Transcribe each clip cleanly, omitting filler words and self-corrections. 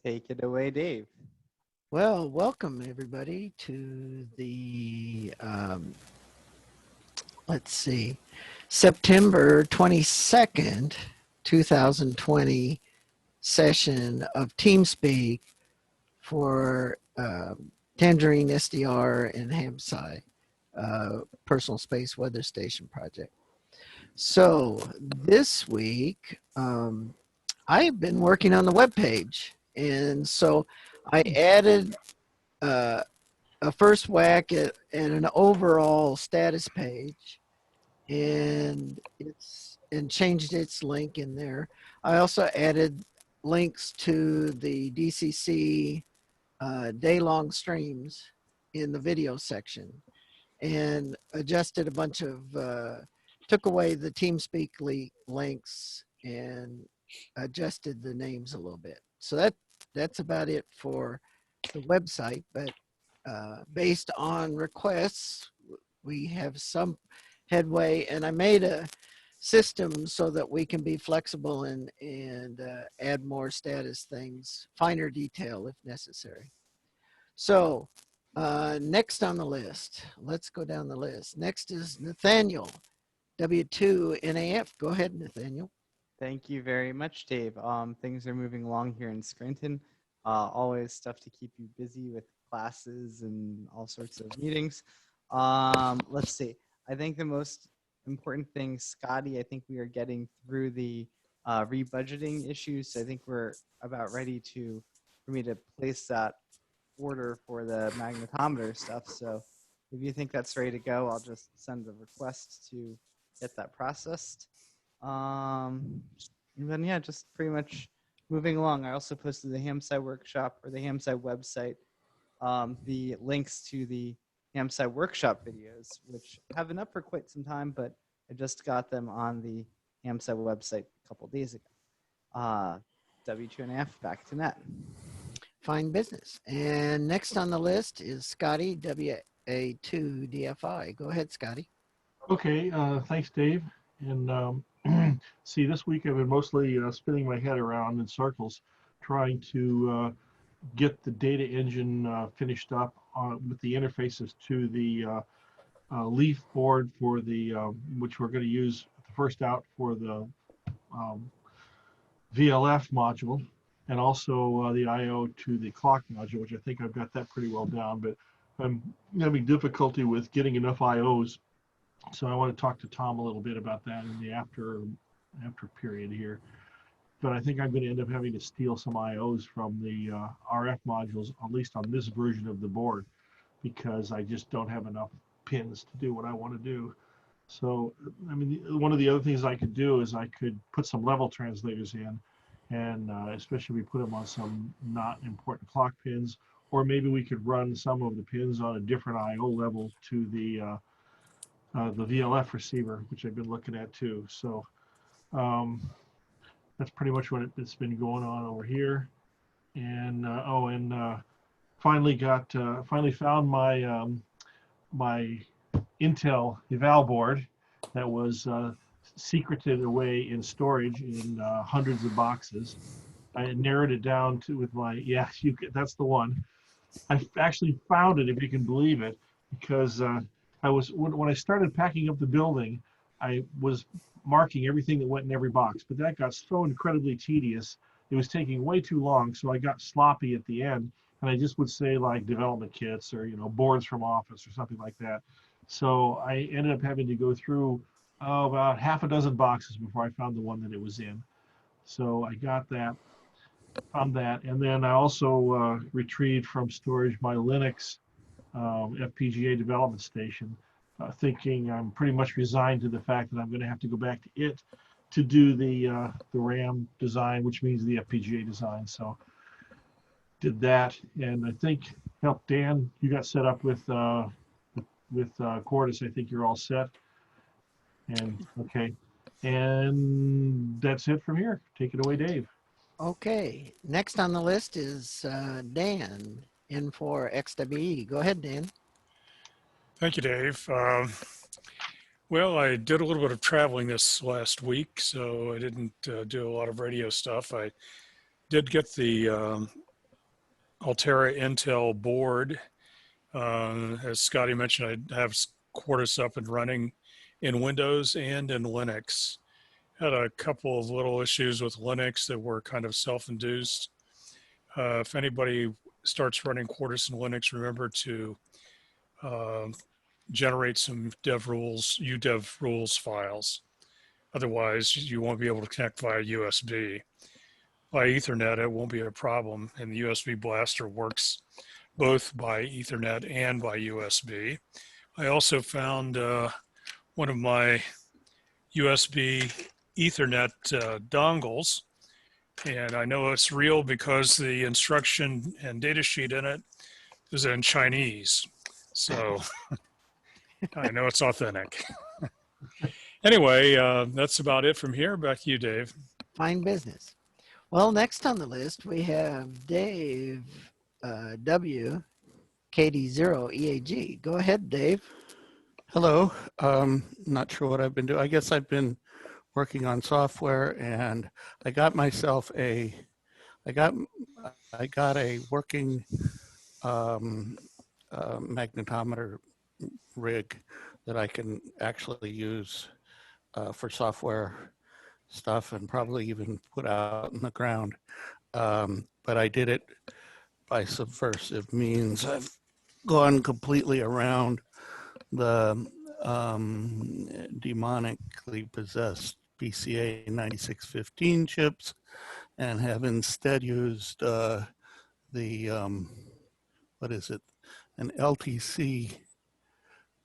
Take it away, Dave. Well, welcome everybody to the, let's see, September 22nd, 2020 session of TeamSpeak for Tangerine SDR and HAMSI, Personal Space Weather Station Project. So this week, I've been working on the webpage, and so I added a first whack at an overall status page, and changed its link in there. I also added links to the DCC day-long streams in the video section, and adjusted a bunch of took away the TeamSpeak links and adjusted the names a little bit. So that's about it for the website, but based on requests, we have some headway, and I made a system so that we can be flexible and add more status things, finer detail if necessary. So next on the list, let's go down the list. Next is Nathaniel, W2NAF. Go ahead, Nathaniel. Thank you very much, Dave. Things are moving along here in Scranton. Always stuff to keep you busy with classes and all sorts of meetings. Let's see. I think the most important thing, Scotty, I think we are getting through the rebudgeting issues. So I think we're about ready for me to place that order for the magnetometer stuff. So if you think that's ready to go, I'll just send a request to get that processed. And then, yeah, just pretty much moving along. I also posted the HAMSI workshop or the HAMSI website, the links to the HAMSI workshop videos, which have been up for quite some time, but I just got them on the HAMSI website a couple days ago. W2NF, back to net. Fine business. And next on the list is Scotty, WA2DFI. Go ahead, Scotty. Okay, thanks, Dave. And see, this week I've been mostly spinning my head around in circles, trying to get the data engine finished up with the interfaces to the leaf board for the, which we're going to use first out for the VLF module, and also the I/O to the clock module, which I think I've got that pretty well down, but I'm having difficulty with getting enough I/Os. So I want to talk to Tom a little bit about that in the after period here. But I think I'm going to end up having to steal some I/Os from the RF modules, at least on this version of the board, because I just don't have enough pins to do what I want to do. So, I mean, one of the other things I could do is I could put some level translators in, and especially if we put them on some not important clock pins, or maybe we could run some of the pins on a different I/O level to the VLF receiver, which I've been looking at too. So that's pretty much what it's been going on over here. And finally found my my Intel eval board that was secreted away in storage in hundreds of boxes. I narrowed it down to with my, yeah, that's the one. I actually found it, if you can believe it, because when I started packing up the building, I was marking everything that went in every box, but that got so incredibly tedious. It was taking way too long, so I got sloppy at the end, and I just would say like development kits or boards from office or something like that. So I ended up having to go through about half a dozen boxes before I found the one that it was in. So I got that, found that, and then I also retrieved from storage my Linux Fpga development station, thinking I'm pretty much resigned to the fact that I'm going to have to go back to it to do the RAM design, which means the Fpga design. So did that, and I think helped Dan. You got set up with Quartus. I think you're all set. And okay, and that's it from here. Take it away, Dave. Okay, next on the list is Dan, N4XWE. Go ahead, Dan. Thank you, Dave. Well, I did a little bit of traveling this last week, so I didn't do a lot of radio stuff. I did get the Altera Intel board. As Scotty mentioned, I have Quartus up and running in Windows and in Linux. Had a couple of little issues with Linux that were kind of self-induced. If anybody starts running Quartus in Linux, remember to generate some dev rules, udev rules files. Otherwise, you won't be able to connect via USB. By Ethernet, it won't be a problem, and the USB blaster works both by Ethernet and by USB. I also found one of my USB Ethernet dongles, and I know it's real because the instruction and data sheet in it is in Chinese. So I know it's authentic. Anyway, that's about it from here. Back to you, Dave. Fine business. Well, next on the list, we have Dave W. KD0EAG. Go ahead, Dave. Hello. Not sure what I've been doing. I guess I've been working on software, and I got myself a working magnetometer rig that I can actually use for software stuff and probably even put out in the ground. But I did it by subversive means. I've gone completely around the demonically possessed PCA 9615 chips and have instead used the what is it, an LTC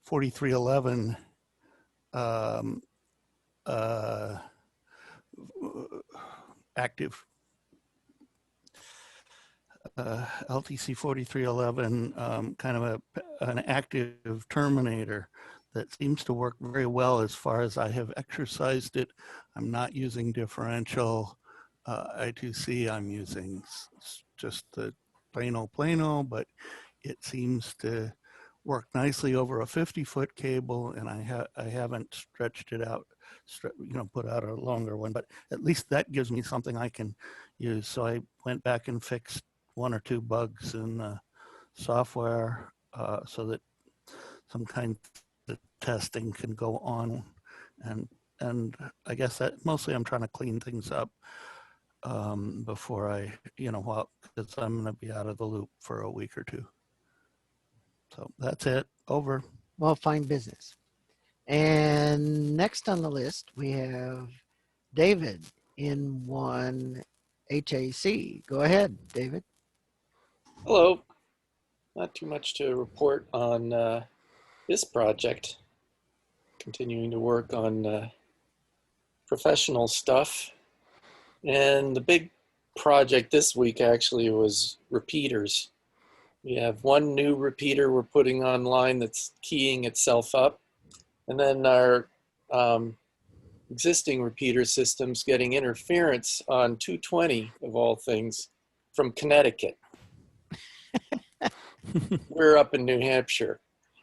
4311 active LTC 4311 kind of an active terminator that seems to work very well as far as I have exercised it. I'm not using differential I2C. I'm using just the plain old, but it seems to work nicely over a 50-foot cable, and I haven't stretched it out, put out a longer one, but at least that gives me something I can use. So I went back and fixed one or two bugs in the software so that some kind of testing can go on, and I guess that mostly I'm trying to clean things up before I, because I'm going to be out of the loop for a week or two. So that's it. Over. Well, fine business. And next on the list, we have David in one HAC. Go ahead, David. Hello. Not too much to report on this project. Continuing to work on professional stuff. And the big project this week actually was repeaters. We have one new repeater we're putting online that's keying itself up. And then our existing repeater system's getting interference on 220, of all things, from Connecticut. We're up in New Hampshire.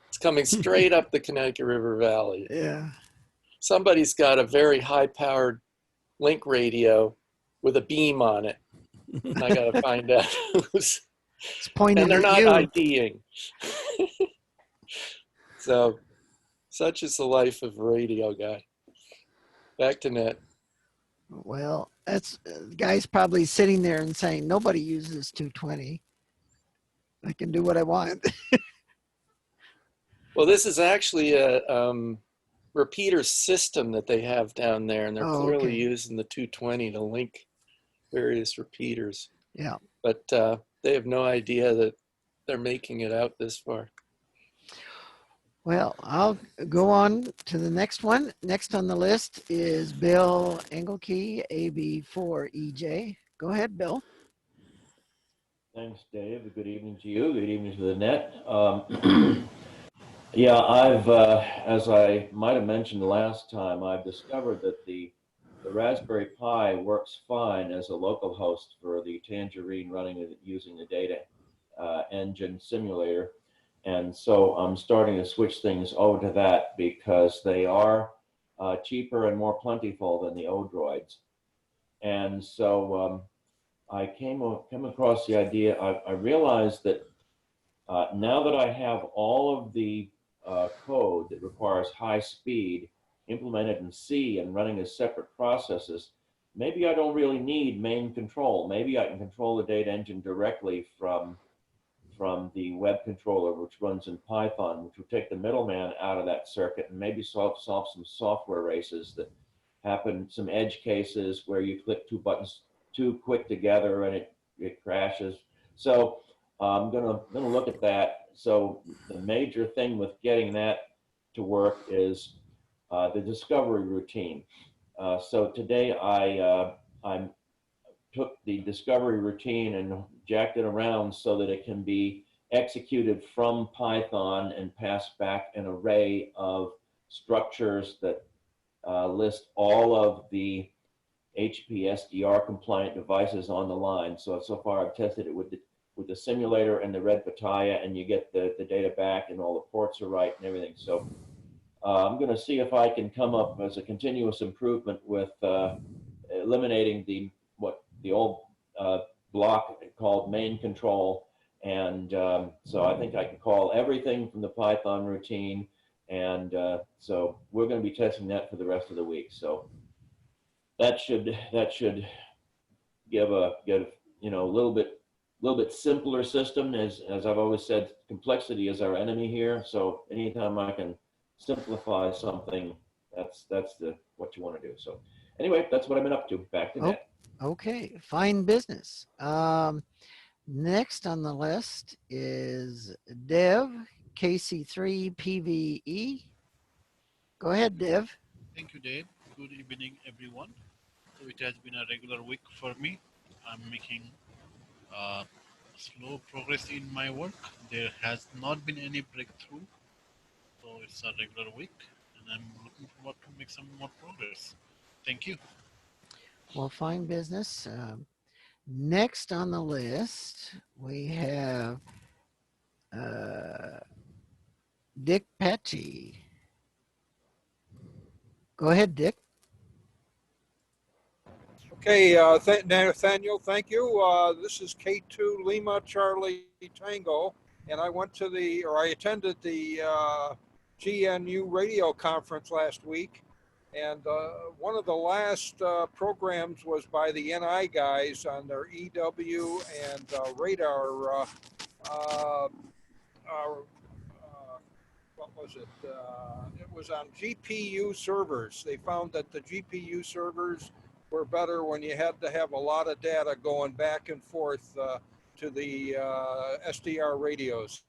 It's coming straight up the Connecticut River Valley. Yeah. Somebody's got a very high-powered link radio with a beam on it. And I got to find out who's... It's pointing and they're at not you. IDing. So, such is the life of a radio guy. Back to net. Well, that's the guy's probably sitting there and saying, nobody uses 220. I can do what I want. Well, this is actually a repeater system that they have down there, and they're clearly okay. using the 220 to link various repeaters. Yeah. But they have no idea that they're making it out this far. Well, I'll go on to the next one. Next on the list is Bill Engelkey, AB4EJ. Go ahead, Bill. Thanks, Dave. Good evening to you. Good evening to the net. Yeah, I've, as I might have mentioned last time, I've discovered that the Raspberry Pi works fine as a local host for the Tangerine running it using the data engine simulator. And so I'm starting to switch things over to that because they are cheaper and more plentiful than the Odroids. And so I came across the idea. I realized that now that I have all of the code that requires high speed implemented in C and running as separate processes, maybe I don't really need main control. Maybe I can control the data engine directly from the web controller, which runs in Python, which would take the middleman out of that circuit and maybe solve some software races that happen, some edge cases where you click two buttons too quick together and it crashes. So I'm gonna look at that. So the major thing with getting that to work is the discovery routine. So today I took the discovery routine and jacked it around so that it can be executed from Python and pass back an array of structures that list all of the HPSDR compliant devices on the line. So far I've tested it with the simulator and the red Pataya, and you get the data back and all the ports are right and everything. So I'm going to see if I can come up as a continuous improvement with eliminating the old block called main control. And so I think I can call everything from the Python routine. And so we're going to be testing that for the rest of the week. So that should give a little bit simpler system. As I've always said, complexity is our enemy here. So anytime I can simplify something, that's what you want to do. So anyway, that's what I've been up to. Back to Ned. Okay, fine business. Next on the list is Dev, KC3 PVE. Go ahead, Dev. Thank you, Dave. Good evening, everyone. So it has been a regular week for me. I'm making slow progress in my work. There has not been any breakthrough. So it's a regular week, and I'm looking forward to make some more progress. Thank you. Well, fine business. Next on the list, we have Dick Patchy. Go ahead, Dick. Okay, Nathaniel, thank you. This is K2 Lima Charlie Tango, and I attended the GNU radio conference last week, and one of the last programs was by the NI guys on their EW and radar. What was it? It was on GPU servers. They found that the GPU servers were better when you had to have a lot of data going back and forth to the SDR radios.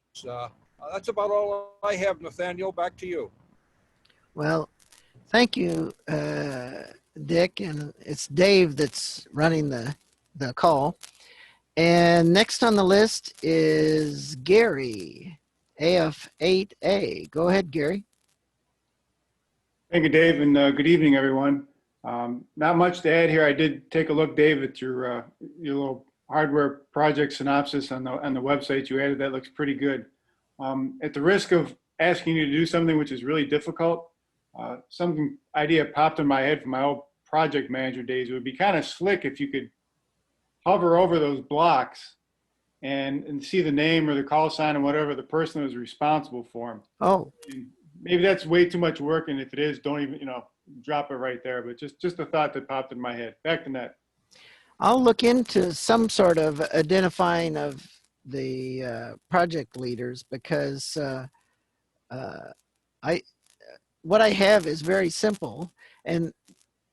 That's about all I have, Nathaniel. Back to you. Well, thank you, Dick. And it's Dave that's running the call. And next on the list is Gary, AF8A. Go ahead, Gary. Thank you, Dave, and good evening, everyone. Not much to add here. I did take a look, Dave, at your little hardware project synopsis on the website you added. That looks pretty good. At the risk of asking you to do something which is really difficult, some idea popped in my head from my old project manager days. It would be kind of slick if you could hover over those blocks and see the name or the call sign and whatever the person that was responsible for them. Oh. And maybe that's way too much work, and if it is, don't even, drop it right there. But just a thought that popped in my head. Back to Ned. I'll look into some sort of identifying of the project leaders, because what I have is very simple, and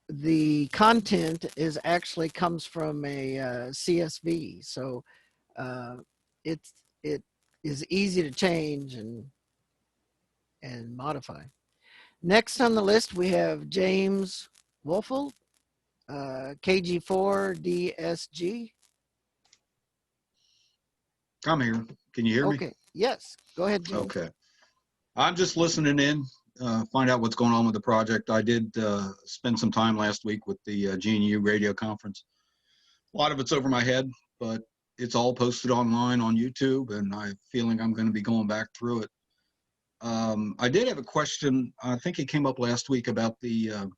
the content is actually comes from a CSV, so it is easy to change and modify. Next on the list, we have James Wolfel, KG4DSG. I'm here. Can you hear me? Okay. Yes. Go ahead, James. Okay. I'm just listening in, find out what's going on with the project. I did spend some time last week with the GNU radio conference. A lot of it's over my head, but it's all posted online on YouTube, and I have a feeling I'm going to be going back through it. I did have a question. I think it came up last week about the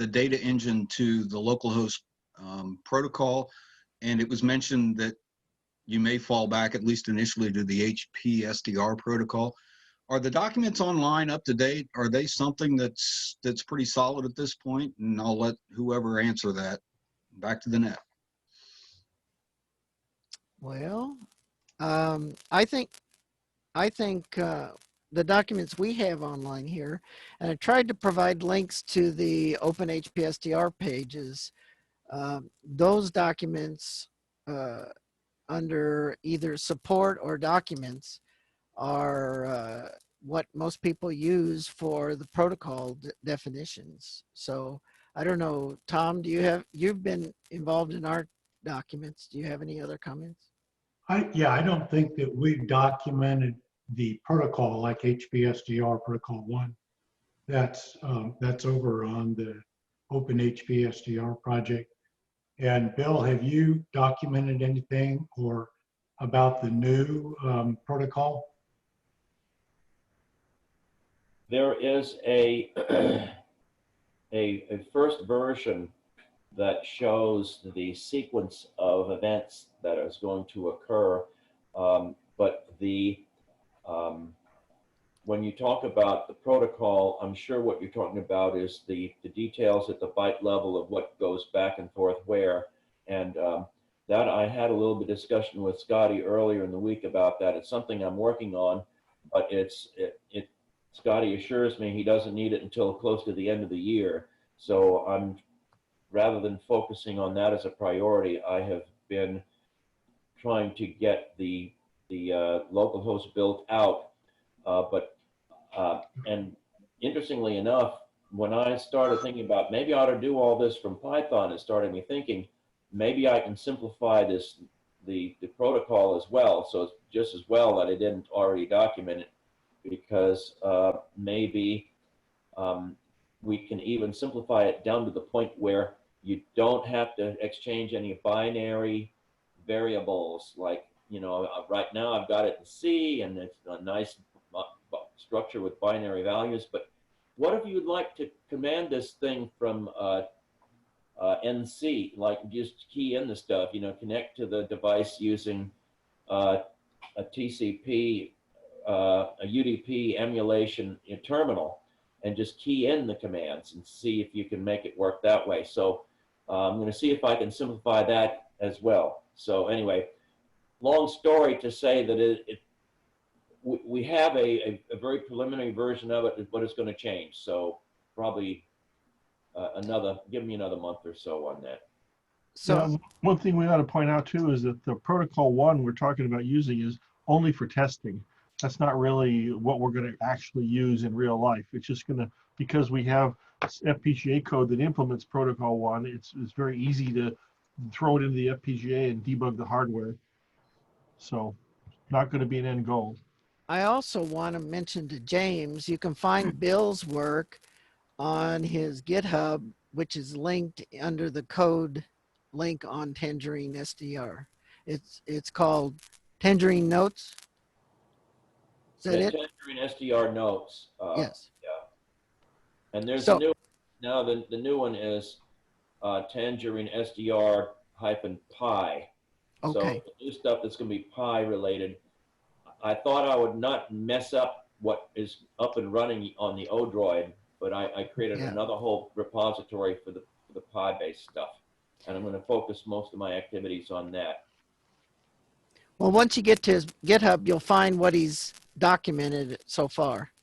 data engine to the localhost protocol, and it was mentioned that you may fall back, at least initially, to the HPSDR protocol. Are the documents online up to date? Are they something that's pretty solid at this point? And I'll let whoever answer that. Back to the net. Well, I think the documents we have online here, and I tried to provide links to the Open HPSDR pages. Those documents under either support or documents are what most people use for the protocol definitions. So I don't know, Tom, you've been involved in our documents. Do you have any other comments? I don't think that we've documented the protocol like HPSDR protocol 1. That's over on the Open HPSDR project. And Bill, have you documented anything or about the new protocol? There is a first version that shows the sequence of events that is going to occur, but when you talk about the protocol, I'm sure what you're talking about is the details at the byte level of what goes back and forth where. And that I had a little bit of discussion with Scotty earlier in the week about that. It's something I'm working on, but Scotty assures me he doesn't need it until close to the end of the year. So rather than focusing on that as a priority, I have been trying to get the localhost built out. And interestingly enough, when I started thinking about maybe I ought to do all this from Python, it started me thinking maybe I can simplify the protocol as well. So it's just as well that I didn't already document it, because maybe we can even simplify it down to the point where you don't have to exchange any binary variables. Like, right now I've got it in C and it's a nice structure with binary values, but what if you'd like to command this thing from NC, like just key in the stuff, connect to the device using a TCP, a UDP emulation terminal, and just key in the commands and see if you can make it work that way. So I'm going to see if I can simplify that as well. So anyway, long story to say that we have a very preliminary version of it, but it's going to change. So probably give me another month or so on that. So one thing we ought to point out too is that the protocol 1 we're talking about using is only for testing. That's not really what we're going to actually use in real life. It's just going to, because we have FPGA code that implements protocol 1, it's very easy to throw it into the FPGA and debug the hardware. So not going to be an end goal. I also want to mention to James, you can find Bill's work on his GitHub, which is linked under the code link on Tangerine SDR. It's called Tangerine Notes. Is that it? Tangerine SDR Notes. Yes. Yeah. And there's a new, now the new one is Tangerine SDR -Pi. Okay. So the new stuff that's going to be Pi related. I thought I would not mess up what is up and running on the Odroid, but I created another whole repository for the Pi-based stuff, and I'm going to focus most of my activities on that. Well, once you get to his GitHub, you'll find what he's documented so far.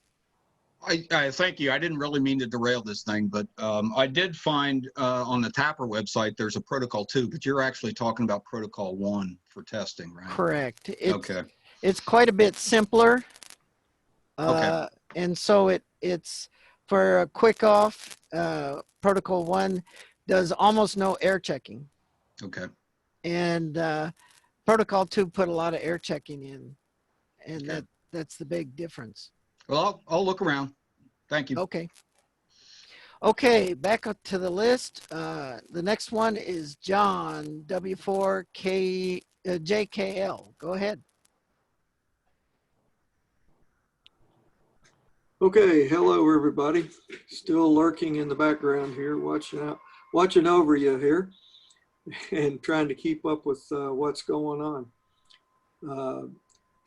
I thank you. I didn't really mean to derail this thing, but I did find on the Tapper website there's a protocol 2, but you're actually talking about protocol 1 for testing, right? Correct. Okay. It's quite a bit simpler. Okay. And so it's for a quick off, protocol 1 does almost no air checking. Okay. And protocol 2 put a lot of air checking in, and Okay. that's the big difference. Well, I'll look around. Thank you. Okay. Okay, back up to the list. The next one is John, W4JKL. Go ahead. Okay, hello everybody. Still lurking in the background here, watching over you here. and trying to keep up with what's going on.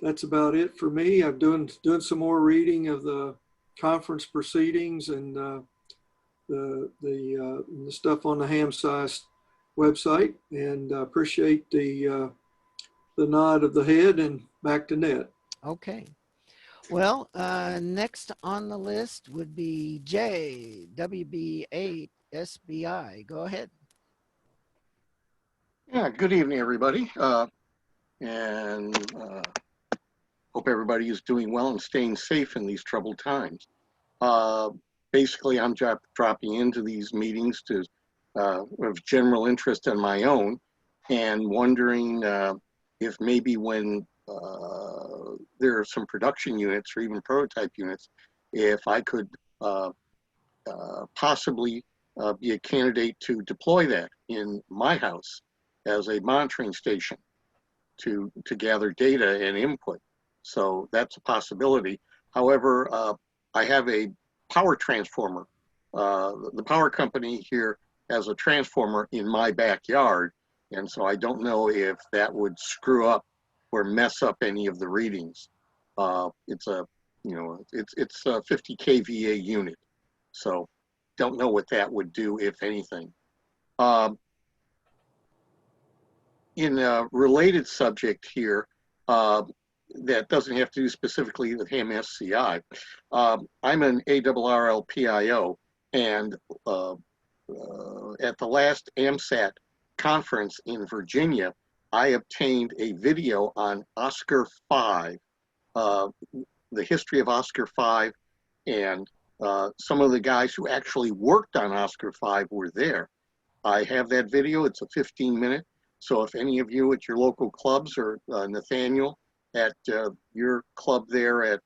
That's about it for me. I'm doing some more reading of the conference proceedings and the stuff on the HamSci website, and appreciate the nod of the head, and back to Ned. Okay. Well, next on the list would be J, WB8SBI. Go ahead. Yeah, good evening, everybody. And hope everybody is doing well and staying safe in these troubled times. Basically, I'm dropping into these meetings to of general interest on my own, and wondering if maybe when there are some production units or even prototype units, if I could possibly be a candidate to deploy that in my house as a monitoring station to gather data and input. So that's a possibility. However, I have a power transformer. The power company here has a transformer in my backyard, and so I don't know if that would screw up or mess up any of the readings. It's a, it's a 50 kVA unit, so don't know what that would do, if anything. In a related subject here, that doesn't have to do specifically with HamSCI. I'm an ARRL-PIO, and at the last AMSAT conference in Virginia, I obtained a video on Oscar 5, the history of Oscar 5, and some of the guys who actually worked on Oscar 5 were there. I have that video. It's a 15-minute. So if any of you at your local clubs, or Nathaniel at your club there at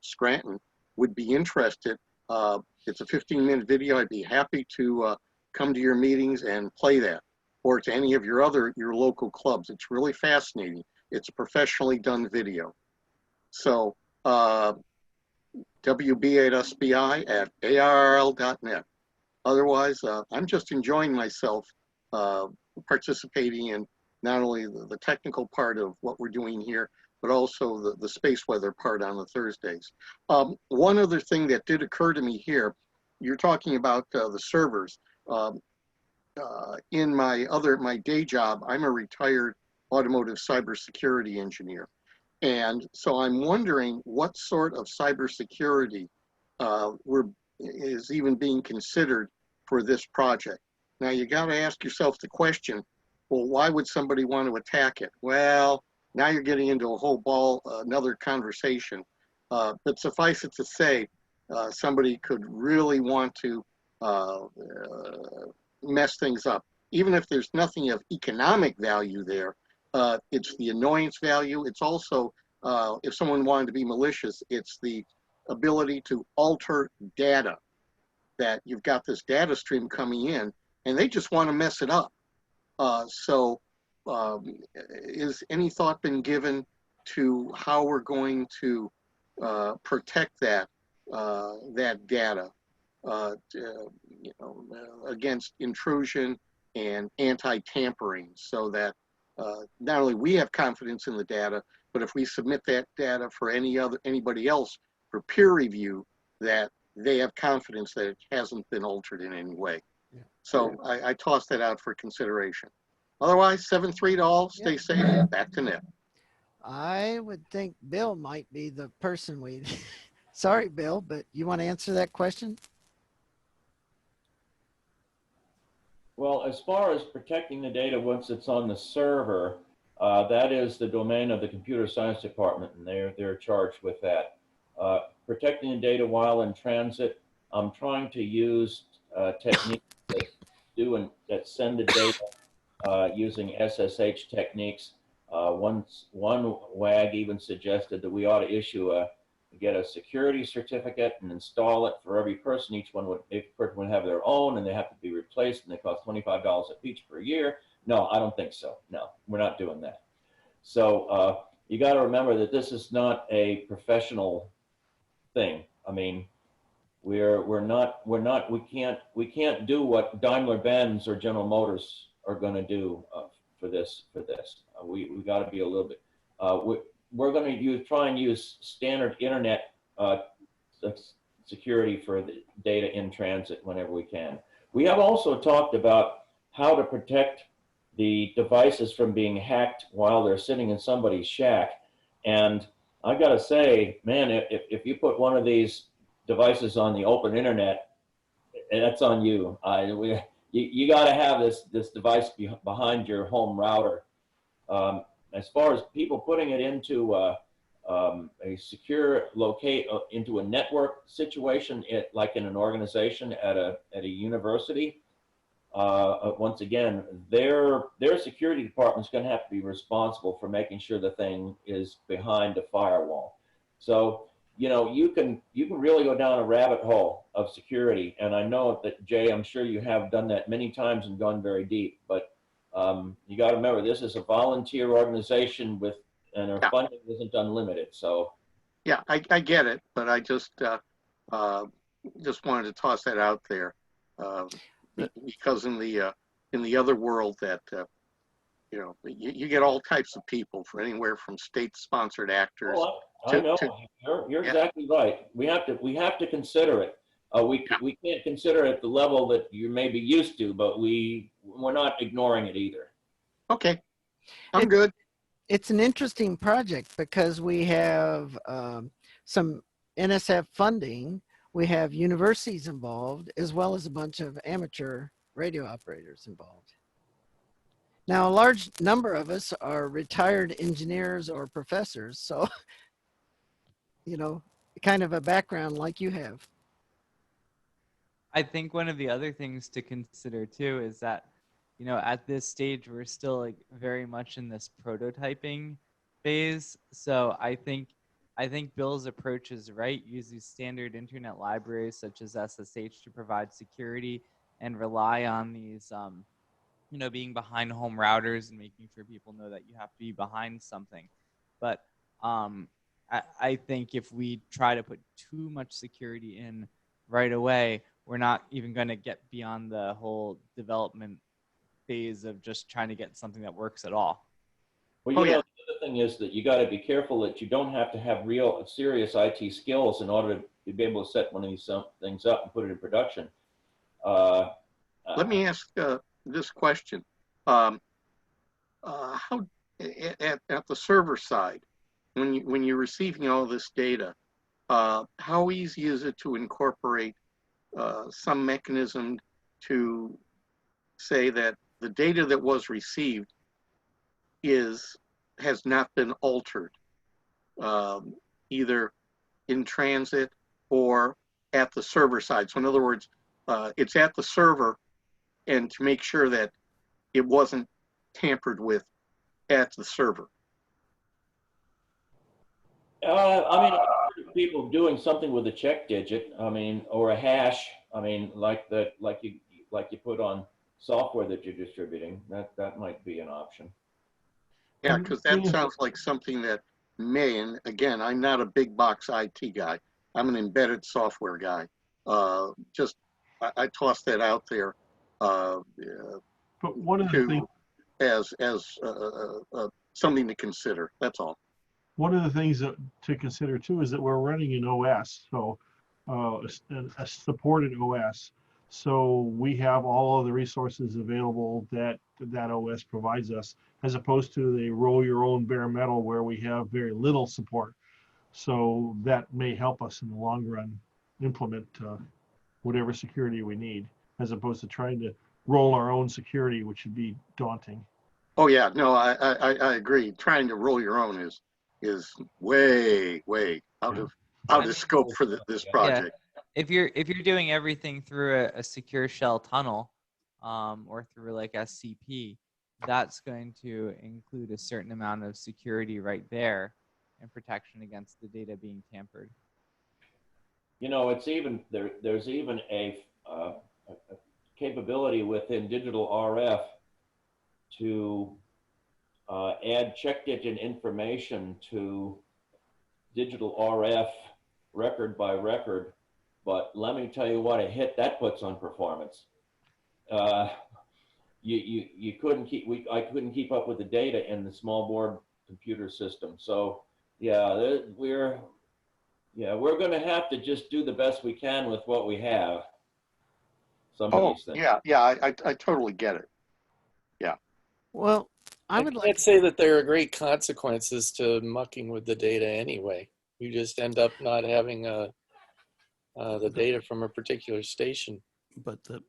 Scranton would be interested, it's a 15-minute video. I'd be happy to come to your meetings and play that, or to any of your local clubs. It's really fascinating. It's a professionally done video. So WB8SBI at ARRL.net. Otherwise, I'm just enjoying myself participating in not only the technical part of what we're doing here, but also the space weather part on the Thursdays. One other thing that did occur to me here, you're talking about the servers. In my day job, I'm a retired automotive cybersecurity engineer. And so I'm wondering what sort of cybersecurity is even being considered for this project. Now you got to ask yourself the question, well, why would somebody want to attack it? Well, now you're getting into a whole another conversation. But suffice it to say, somebody could really want to mess things up. Even if there's nothing of economic value there, it's the annoyance value. It's also, if someone wanted to be malicious, it's the ability to alter data, that you've got this data stream coming in and they just want to mess it up. So is any thought been given to how we're going to protect that data against intrusion and anti-tampering, so that not only we have confidence in the data, but if we submit that data for anybody else for peer review, that they have confidence that it hasn't been altered in any way. Yeah. So I tossed that out for consideration. Otherwise, 7-3 to all. Stay safe. Back to Ned. I would think Bill might be the person we. Sorry, Bill, but you want to answer that question? Well, as far as protecting the data once it's on the server, that is the domain of the computer science department, and they're charged with that. Protecting the data while in transit, I'm trying to use techniques that send the data using SSH techniques. One WAG even suggested that we ought to get a security certificate and install it for every person. Each person would have their own, and they have to be replaced, and they cost $25 a piece per year. No, I don't think so. No, we're not doing that. So you got to remember that this is not a professional thing. I mean, we can't do what Daimler-Benz or General Motors are going to do for this. We got to be a little bit. We're going to try and use standard internet security for the data in transit whenever we can. We have also talked about how to protect the devices from being hacked while they're sitting in somebody's shack. And I got to say, man, if you put one of these devices on the open internet, that's on you. You got to have this device behind your home router. As far as people putting it into a secure into a network situation, like in an organization at a university, once again, their security department is going to have to be responsible for making sure the thing is behind a firewall. So, you know, you can really go down a rabbit hole of security. And I know that, Jay, I'm sure you have done that many times and gone very deep. But you got to remember, this is a volunteer organization and our funding isn't unlimited. So. Yeah, I get it, but I just wanted to toss that out there. Because in the other world that you know, you get all types of people, for anywhere from state-sponsored actors. Oh, I know. You're exactly right. We have to consider it. We can't consider it at the level that you may be used to, but we're not ignoring it either. Okay, I'm good. It's an interesting project because we have some NSF funding. We have universities involved, as well as a bunch of amateur radio operators involved. Now, a large number of us are retired engineers or professors, so, you know, kind of a background like you have. I think one of the other things to consider too is that, you know, at this stage, we're still like very much in this prototyping phase. So I think Bill's approach is right. Use these standard internet libraries such as SSH to provide security and rely on these, you know, being behind home routers and making sure people know that you have to be behind something. But I think if we try to put too much security in right away, we're not even going to get beyond the whole development phase of just trying to get something that works at all. Well, you know, the other thing is that you got to be careful that you don't have to have real serious IT skills in order to be able to set one of these things up and put it in production. Let me ask this question. How at the server side, when you're receiving all this data, how easy is it to incorporate some mechanism to say that the data that was received has not been altered, either in transit or at the server side? So in other words, it's at the server, and to make sure that it wasn't tampered with at the server. I mean, people doing something with a check digit, I mean, or a hash, I mean, like you put on software that you're distributing, that might be an option. Yeah, because that sounds like something that may, and again, I'm not a big box IT guy. I'm an embedded software guy. I tossed that out there. But one of the things, as something to consider. That's all. one of the things to consider too is that we're running an OS, so a supported OS. So we have all of the resources available that OS provides us, as opposed to the roll your own bare metal where we have very little support. So that may help us in the long run implement whatever security we need, as opposed to trying to roll our own security, which would be daunting. Oh yeah, no, I agree. Trying to roll your own is way out of scope for this project. Yeah. If you're doing everything through a secure shell tunnel, or through like SCP, that's going to include a certain amount of security right there and protection against the data being tampered. You know, it's even there's even a capability within digital RF to add check digit information to digital RF record by record. But let me tell you what a hit that puts on performance. you couldn't keep, I couldn't keep up with the data in the small board computer system. So yeah, we're going to have to just do the best we can with what we have. Some of these things. Yeah, I totally get it. Yeah. Well, I would can't like say that there are great consequences to mucking with the data anyway. You just end up not having the data from a particular station. But the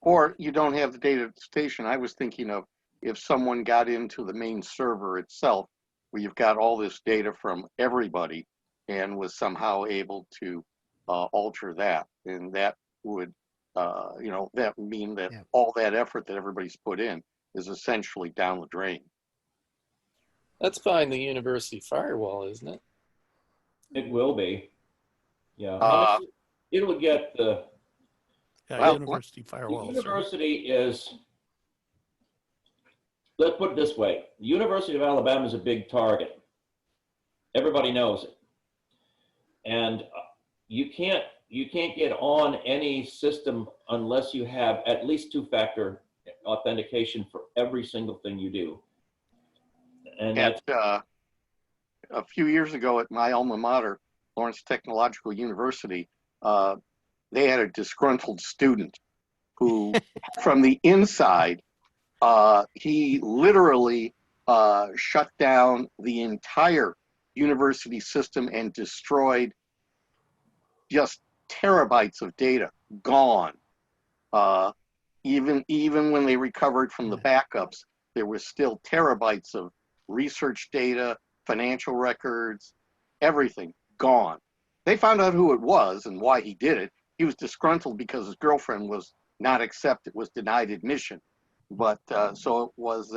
Or you don't have the data station. I was thinking of if someone got into the main server itself, where you've got all this data from everybody and was somehow able to alter that. And that would, that would mean that all that effort that everybody's put in is essentially down the drain. That's behind the university firewall, isn't it? It will be. Yeah. It'll get the university firewall. The university is, let's put it this way, the University of Alabama is a big target. Everybody knows it. And you can't get on any system unless you have at least two-factor authentication for every single thing you do. And a few years ago at my alma mater, Lawrence Technological University, they had a disgruntled student who, from the inside, he literally shut down the entire university system and destroyed just terabytes of data, gone. Even when they recovered from the backups, there was still terabytes of research data, financial records, everything gone. They found out who it was and why he did it. He was disgruntled because his girlfriend was not accepted, was denied admission. But so it was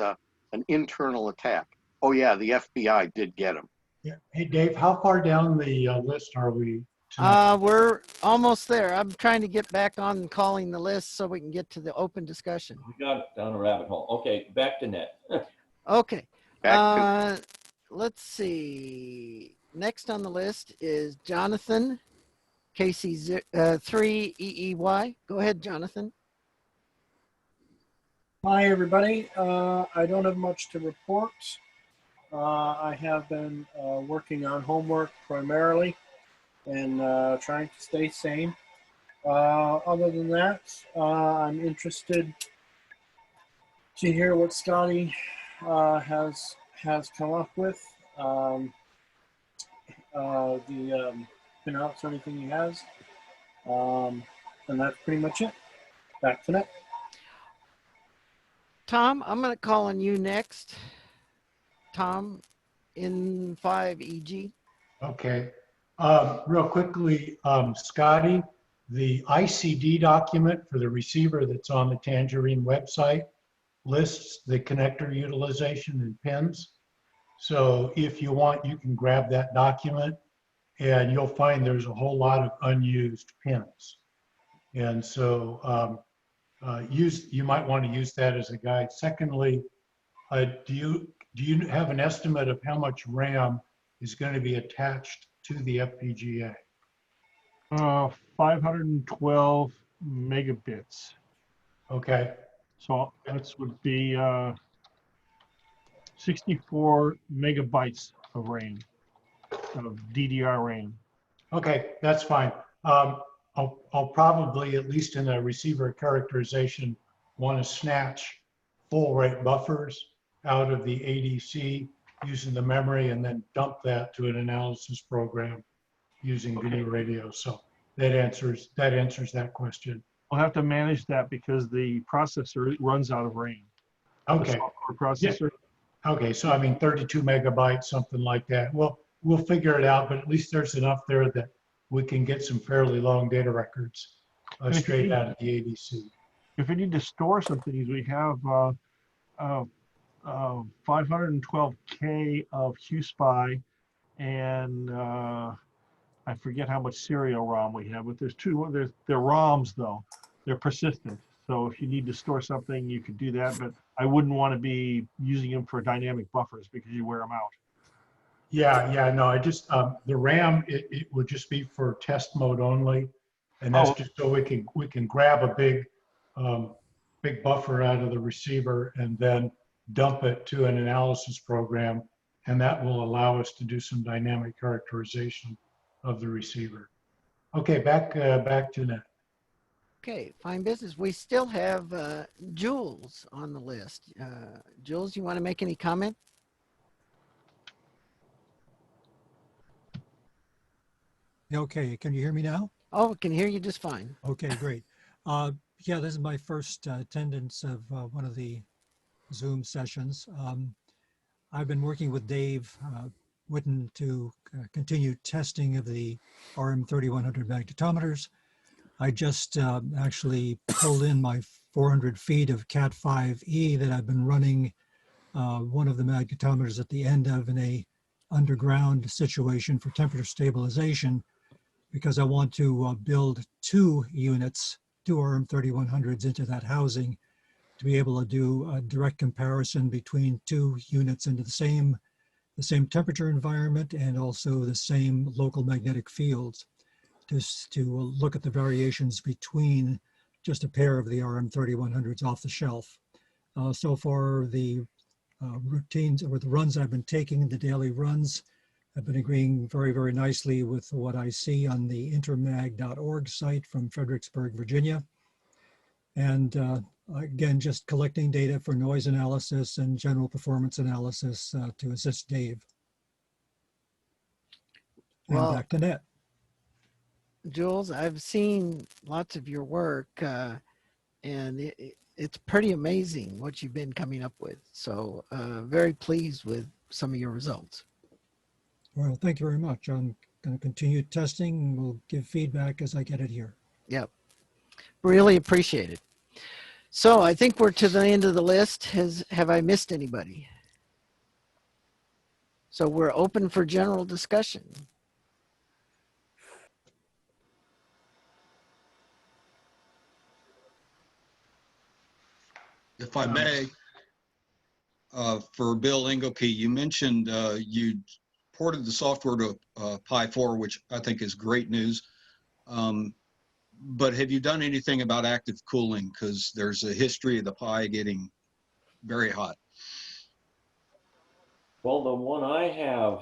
an internal attack. Oh yeah, the FBI did get him. Yeah. Hey Dave, how far down the list are we? We're almost there. I'm trying to get back on calling the list so we can get to the open discussion. We got down a rabbit hole. Okay, back to net. Okay. Let's see. Next on the list is Jonathan, KC3EEY. Go ahead, Jonathan. Hi, everybody. I don't have much to report. I have been working on homework primarily and trying to stay sane. Other than that, I'm interested to hear what Scotty has come up with. The pinouts or anything he has. And that's pretty much it. Back to net. Tom, I'm going to call on you next. Tom, in 5EG. Okay. Real quickly, Scotty, the ICD document for the receiver that's on the Tangerine website lists the connector utilization and pins. So if you want, you can grab that document and you'll find there's a whole lot of unused pins. And so you might want to use that as a guide. Secondly, do you have an estimate of how much RAM is going to be attached to the FPGA? 512 megabits. Okay. So that would be 64 megabytes of RAM, of DDR RAM. Okay, that's fine. I'll probably, at least in the receiver characterization, want to snatch full rate buffers out of the ADC using the memory and then dump that to an analysis program using GNU Radio. So that answers that question. We'll have to manage that because the processor runs out of RAM. Okay. The software processor. Yeah. Okay, so I mean 32 megabytes, something like that. Well, we'll figure it out, but at least there's enough there that we can get some fairly long data records straight out of the ADC. If we need to store some things, we have 512K of QSPI and I forget how much serial ROM we have, but there's they're ROMs though. They're persistent. So if you need to store something, you could do that, but I wouldn't want to be using them for dynamic buffers because you wear them out. Yeah, no, I just, the RAM, it would just be for test mode only. And that's just so we can grab a big big buffer out of the receiver and then dump it to an analysis program. And that will allow us to do some dynamic characterization of the receiver. Okay, back to Ned. Okay, fine business. We still have Jules on the list. Jules, you want to make any comment? Okay, can you hear me now? Oh, I can hear you just fine. Okay, great. Yeah, this is my first attendance of one of the Zoom sessions. I've been working with Dave Witten to continue testing of the RM3100 magnetometers. I just actually pulled in my 400 feet of Cat5e that I've been running one of the magnetometers at the end of in a underground situation for temperature stabilization, because I want to build two units, two RM3100s into that housing to be able to do a direct comparison between two units into the same temperature environment and also the same local magnetic fields, to look at the variations between just a pair of the RM3100s off the shelf. So far, the routines or the runs I've been taking, the daily runs, have been agreeing very, very nicely with what I see on the intermag.org site from Fredericksburg, Virginia. And again, just collecting data for noise analysis and general performance analysis to assist Dave. And Well, back to Net. Jules, I've seen lots of your work, and it's pretty amazing what you've been coming up with. So very pleased with some of your results. Well, thank you very much. I'm going to continue testing and we'll give feedback as I get it here. Yep. Really appreciate it. So I think we're to the end of the list. Have I missed anybody? So we're open for general discussion. If I may, for Bill Engelke, you mentioned you ported the software to Pi 4, which I think is great news. But have you done anything about active cooling? Because there's a history of the Pi getting very hot. Well, the one I have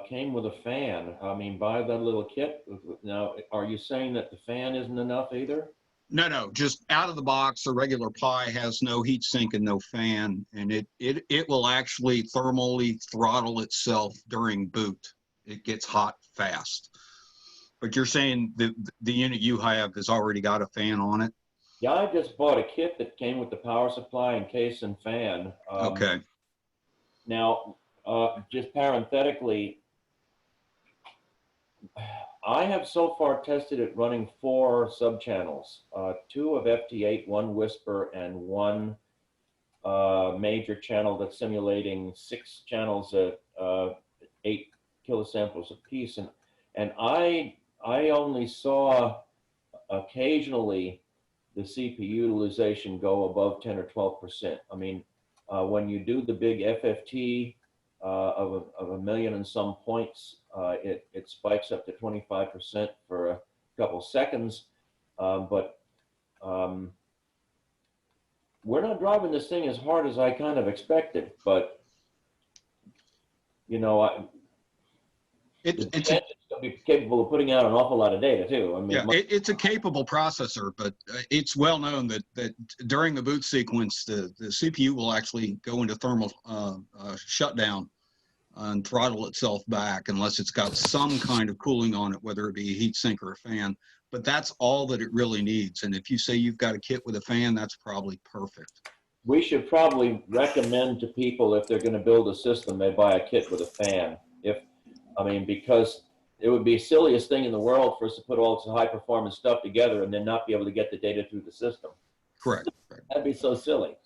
came with a fan. I mean, buy that little kit. Now, are you saying that the fan isn't enough either? No, just out of the box, a regular Pi has no heat sink and no fan, and it will actually thermally throttle itself during boot. It gets hot fast. But you're saying the unit you have has already got a fan on it? Yeah, I just bought a kit that came with the power supply and case and fan. Okay. Now, just parenthetically, I have so far tested it running 4 subchannels, 2 of FT8, 1 whisper, and 1 major channel that's simulating 6 channels at 8 kilosamples apiece. And I only saw occasionally the CPU utilization go above 10 or 12%. I mean, when you do the big FFT of a million and some points, it spikes up to 25% for a couple seconds. But we're not driving this thing as hard as I kind of expected. But, you know, it's going to be capable of putting out an awful lot of data too. I mean, yeah, it's a capable processor, but it's well known that during the boot sequence, the CPU will actually go into thermal shutdown and throttle itself back unless it's got some kind of cooling on it, whether it be a heat sink or a fan. But that's all that it really needs. And if you say you've got a kit with a fan, that's probably perfect. We should probably recommend to people, if they're going to build a system, they buy a kit with a fan. Because it would be the silliest thing in the world for us to put all this high performance stuff together and then not be able to get the data through the system. Correct. That'd be so silly.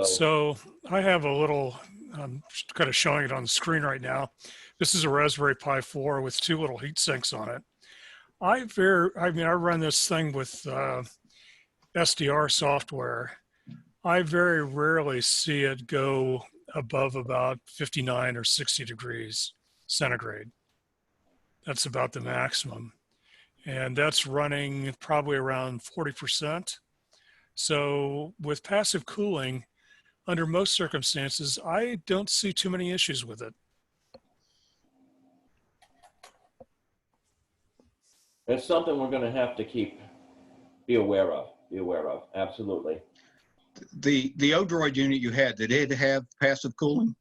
So I have a little, I'm just kind of showing it on the screen right now. This is a Raspberry Pi 4 with 2 little heat sinks on it. I run this thing with SDR software. I very rarely see it go above about 59 or 60 degrees centigrade. That's about the maximum. And that's running probably around 40%. So with passive cooling, under most circumstances, I don't see too many issues with it. It's something we're going to have to be aware of. Absolutely. The Odroid unit you had, did it have passive cooling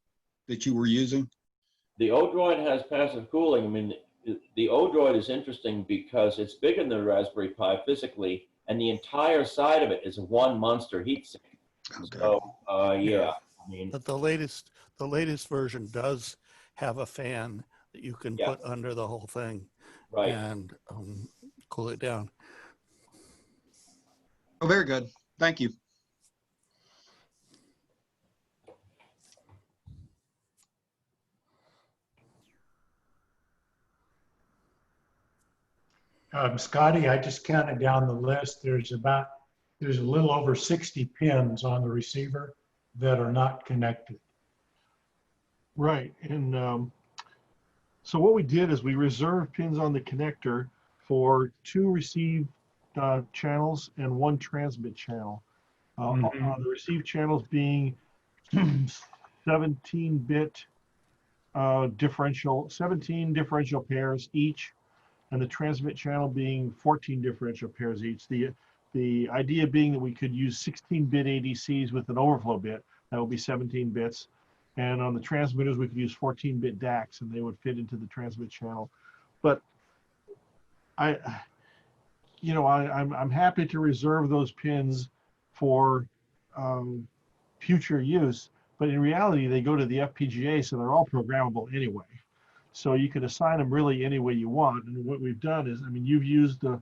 that you were using? The Odroid has passive cooling. I mean, the Odroid is interesting because it's bigger than the Raspberry Pi physically, and the entire side of it is one monster heatsink. Okay. So, yeah. I mean, But the latest version does have a fan that you can put under the whole thing, right, and cool it down. Oh, very good. Thank you. Scotty, I just counted down the list. There's a little over 60 pins on the receiver that are not connected. Right, and so what we did is we reserved pins on the connector for 2 receive channels and 1 transmit channel. The receive channels being 17-bit differential, 17 differential pairs each, and the transmit channel being 14 differential pairs each. The idea being that we could use 16-bit ADCs with an overflow bit, that would be 17 bits. And on the transmitters, we could use 14-bit DACs, and they would fit into the transmit channel. But I'm happy to reserve those pins for future use. But in reality, they go to the FPGA, so they're all programmable anyway. So you can assign them really any way you want. And what we've done is, I mean, you've used the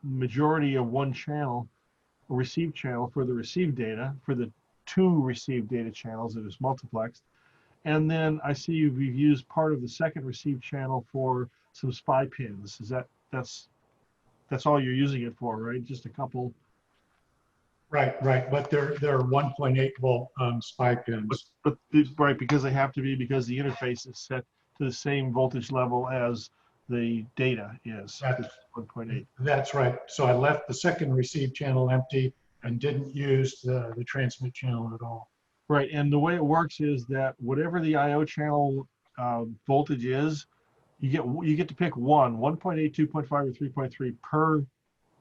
majority of one channel, a receive channel for the receive data, for the 2 receive data channels that is multiplexed. And then I see we've used part of the second receive channel for some SPI pins. That's all you're using it for, right? Just a couple. Right. But they're 1.8 volt SPI pins. But right, because they have to be, because the interface is set to the same voltage level as the data is. 1.8. That's right. So I left the second receive channel empty and didn't use the transmit channel at all. Right, and the way it works is that whatever the I/O channel voltage is, you get to pick 1.8, 2.5, or 3.3 per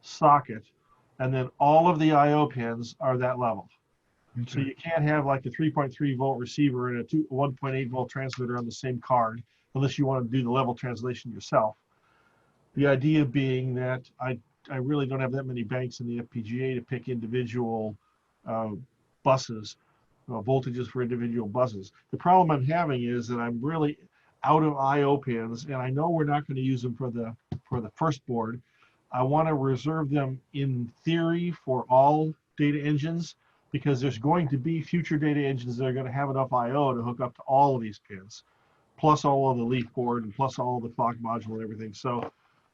socket, and then all of the I/O pins are that level. Okay. So you can't have like a 3.3 volt receiver and a 1.8 volt transmitter on the same card unless you want to do the level translation yourself. The idea being that I really don't have that many banks in the FPGA to pick individual buses, voltages for individual buses. The problem I'm having is that I'm really out of I/O pins, and I know we're not going to use them for the first board. I want to reserve them in theory for all data engines, because there's going to be future data engines that are going to have enough I/O to hook up to all of these pins, plus all of the leaf board and plus all of the clock module and everything. So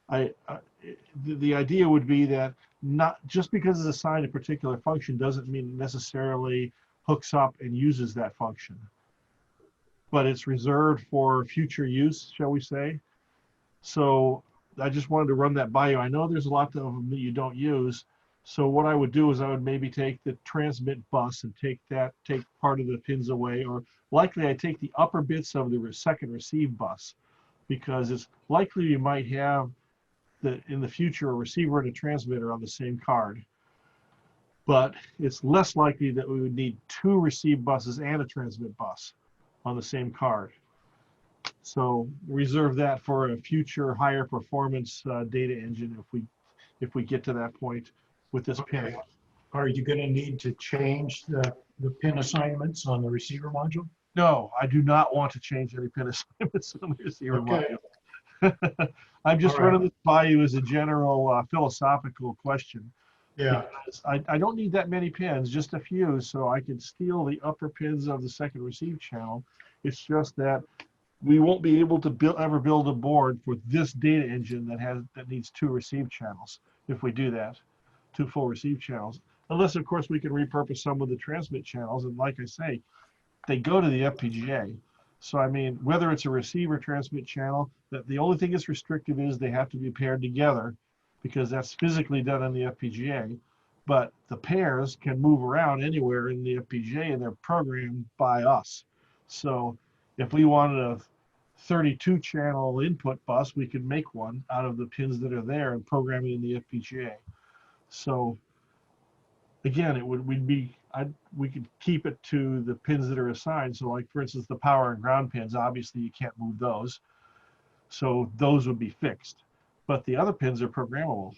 the idea would be that not just because it's assigned a particular function doesn't mean it necessarily hooks up and uses that function, but it's reserved for future use, shall we say. So I just wanted to run that by you. I know there's a lot of them that you don't use. So what I would do is I would maybe take the transmit bus and take part of the pins away, or likely I take the upper bits of the second receive bus, because it's likely you might have in the future a receiver and a transmitter on the same card. But it's less likely that we would need 2 receive buses and a transmit bus on the same card. So reserve that for a future higher performance data engine if we get to that point with this pin. Are you going to need to change the pin assignments on the receiver module? No, I do not want to change any pin assignments on the receiver module. I'm just running this by you as a general philosophical question. Yeah. I don't need that many pins, just a few, so I can steal the upper pins of the second receive channel. It's just that we won't be able to ever build a board for this data engine that needs 2 receive channels if we do that, 2 full receive channels. Unless, of course, we can repurpose some of the transmit channels, and like I say, they go to the FPGA. So I mean, whether it's a receiver transmit channel, the only thing that's restrictive is they have to be paired together, because that's physically done on the FPGA. but the pairs can move around anywhere in the FPGA and they're programmed by us. So if we wanted a 32 channel input bus, we could make one out of the pins that are there and program it in the FPGA. So again, we could keep it to the pins that are assigned. So like for instance, the power and ground pins, obviously you can't move those. So those would be fixed, but the other pins are programmable.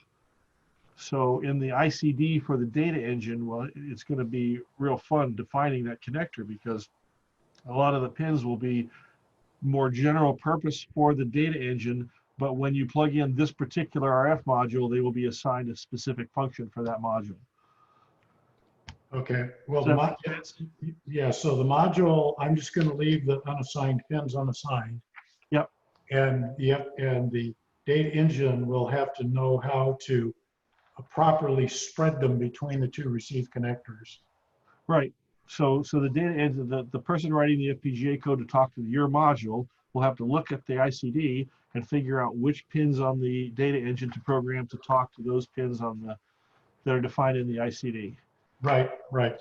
So in the ICD for the data engine, well, it's going to be real fun defining that connector, because a lot of the pins will be more general purpose for the data engine, but when you plug in this particular RF module, they will be assigned a specific function for that module. Okay, well, Does that make sense? yeah, so the module, I'm just going to leave the unassigned pins unassigned. Yep. And the data engine will have to know how to properly spread them between the two receive connectors. Right. So the data engine, the person writing the FPGA code to talk to your module will have to look at the ICD and figure out which pins on the data engine to program to talk to those pins on the that are defined in the ICD. Right, right.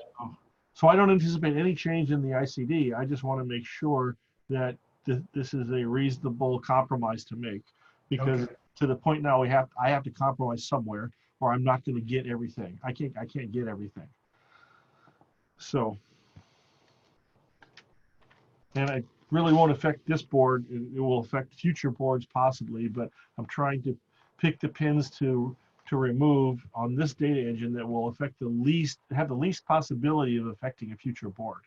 So I don't anticipate any change in the ICD. I just want to make sure that this is a reasonable compromise to make, because to the point now I have to compromise somewhere, or I'm not going to get everything. I can't get everything. So, and it really won't affect this board. It will affect future boards possibly, but I'm trying to pick the pins to remove on this data engine that will have the least possibility of affecting a future board.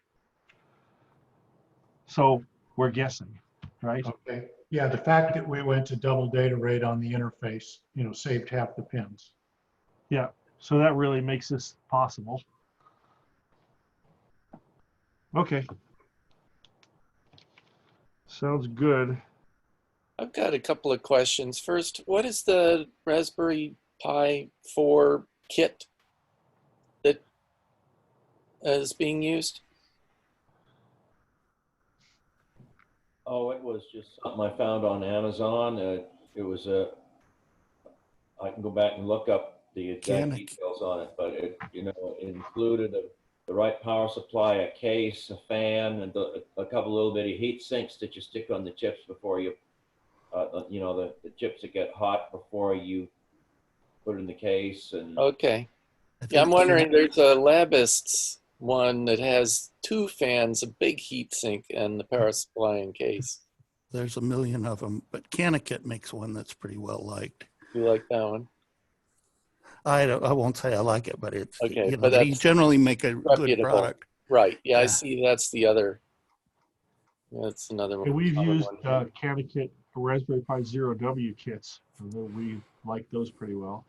So we're guessing, right? Okay. Yeah, the fact that we went to double data rate on the interface, saved half the pins. Yeah, so that really makes this possible. Okay. Sounds good. I've got a couple of questions. First, what is the Raspberry Pi 4 kit that is being used? Oh, it was just something I found on Amazon. It was I can go back and look up the exact details on it, but it included the right power supply, a case, a fan, and a couple little bitty heat sinks that you stick on the chips before you, the chips that get hot before you put in the case. And okay. Yeah, I'm wondering, there's a Labists one that has 2 fans, a big heat sink, and the power supply and case. There's a million of them, but Canikit makes one that's pretty well liked. You like that one? I won't say I like it, but it's okay. But they generally make a good product. Right. Yeah, I see. That's the other. That's another one. And we've used Canikit Raspberry Pi Zero W kits. We like those pretty well.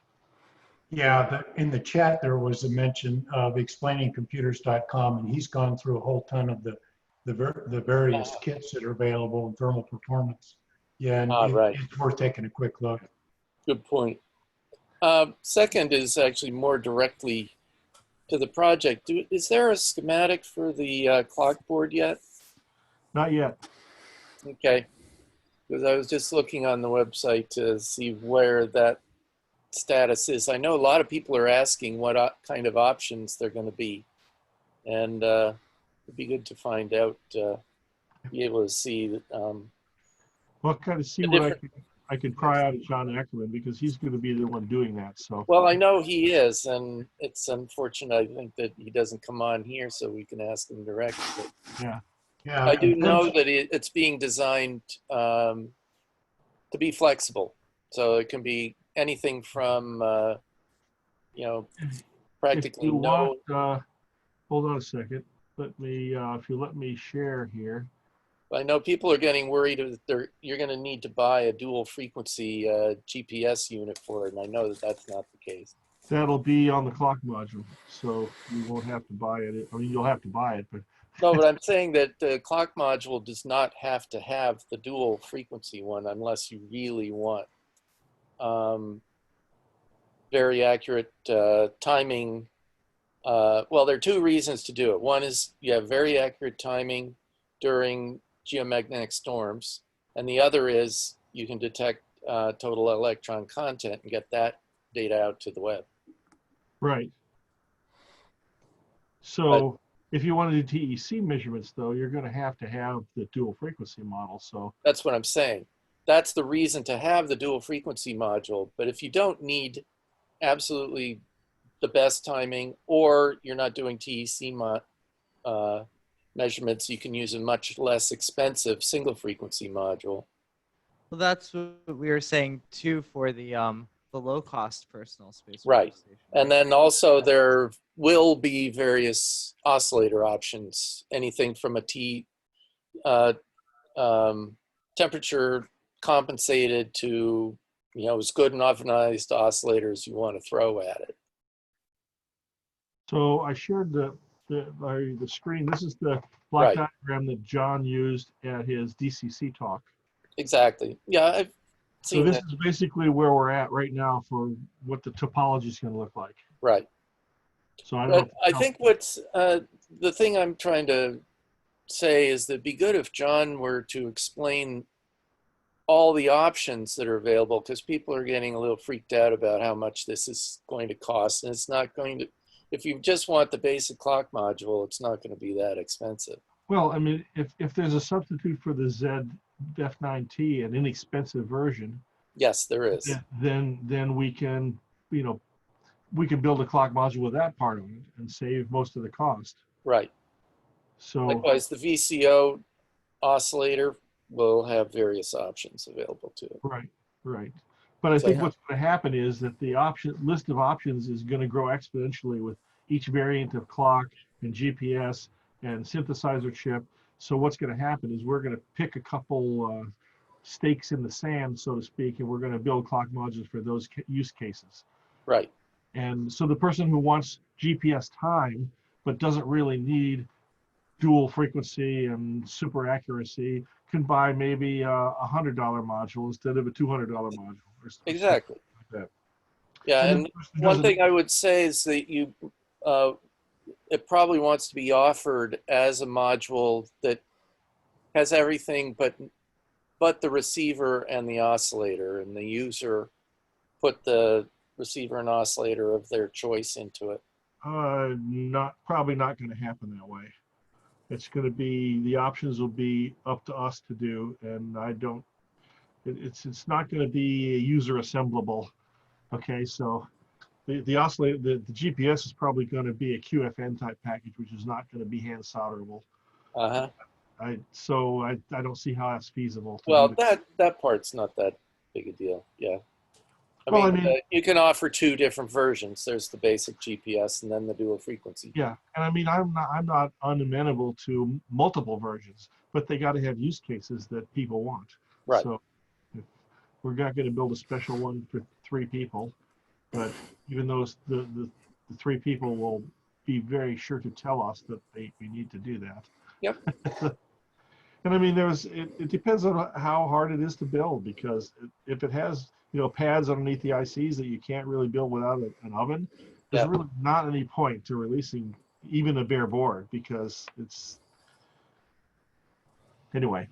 Yeah, in the chat there was a mention of explainingcomputers.com, and he's gone through a whole ton of the various kits that are available in thermal performance. Yeah, and right. it's worth taking a quick look. Good point. Second is actually more directly to the project. Is there a schematic for the clock board yet? Not yet. Okay, because I was just looking on the website to see where that status is. I know a lot of people are asking what kind of options they're going to be, and it'd be good to find out, be able to see. Well, kind of see what I could pry out of John Ackerman, because he's going to be the one doing that. So. Well, I know he is, and it's unfortunate, I think, that he doesn't come on here so we can ask him directly. But yeah. Yeah. I do know that it's being designed to be flexible, so it can be anything from practically if you no. Want, hold on a second. Let me if you let me share here. I know people are getting worried that you're going to need to buy a dual frequency GPS unit for it, and I know that that's not the case. That'll be on the clock module, so you won't have to buy it. I mean, you'll have to buy it, but. No, but I'm saying that the clock module does not have to have the dual frequency one unless you really want very accurate timing. Well, there are 2 reasons to do it. One is you have very accurate timing during geomagnetic storms, and the other is you can detect total electron content and get that data out to the web. Right. So if you want to do TEC measurements, though, you're going to have the dual frequency model. So That's what I'm saying. That's the reason to have the dual frequency module. But if you don't need absolutely the best timing, or you're not doing TEC measurements, you can use a much less expensive single frequency module. Well, that's what we were saying too for the low cost personal space. Right. And then also there will be various oscillator options, anything from a temperature compensated to, as good an optimized oscillator as you want to throw at it. So I shared the screen. This is the block diagram that John used at his DCC talk. Exactly. Yeah, I've seen So this that. is basically where we're at right now for what the topology is going to look like. Right. So I don't know. I think what's the thing I'm trying to say is that it'd be good if John were to explain all the options that are available, because people are getting a little freaked out about how much this is going to cost, and it's not going to. If you just want the basic clock module, it's not going to be that expensive. Well, I mean, if there's a substitute for the ZF9T, an inexpensive version, yes, there is. Then we can, we can build a clock module with that part of it and save most of the cost. Right. So likewise, the VCO oscillator will have various options available to it. Right, right. But I think what's going to happen is that the list of options is going to grow exponentially with each variant of clock and GPS and synthesizer chip. So what's going to happen is we're going to pick a couple stakes in the sand, so to speak, and we're going to build clock modules for those use cases. Right. And so the person who wants GPS time but doesn't really need dual frequency and super accuracy can buy maybe a $100 module instead of a $200 module. Exactly. Like that. Yeah, and one thing I would say is that it probably wants to be offered as a module that has everything but the receiver and the oscillator, and the user put the receiver and oscillator of their choice into it. Probably not going to happen that way. It's going to be, the options will be up to us to do, and it's not going to be user assemblable. Okay, so the oscillator, the GPS is probably going to be a QFN type package, which is not going to be hand solderable. I don't see how that's feasible. Well, that part's not that big a deal. Yeah. I mean, you can offer two different versions. There's the basic GPS and then the dual frequency. Yeah, and I mean, I'm not unamenable to multiple versions, but they got to have use cases that people want. Right. So if we're not going to build a special one for 3 people, but even those the 3 people will be very sure to tell us that we need to do that. Yep. And I mean, it depends on how hard it is to build, because if it has pads underneath the ICs that you can't really build without an oven, there's really not any point to releasing even a bare board, because it's anyway.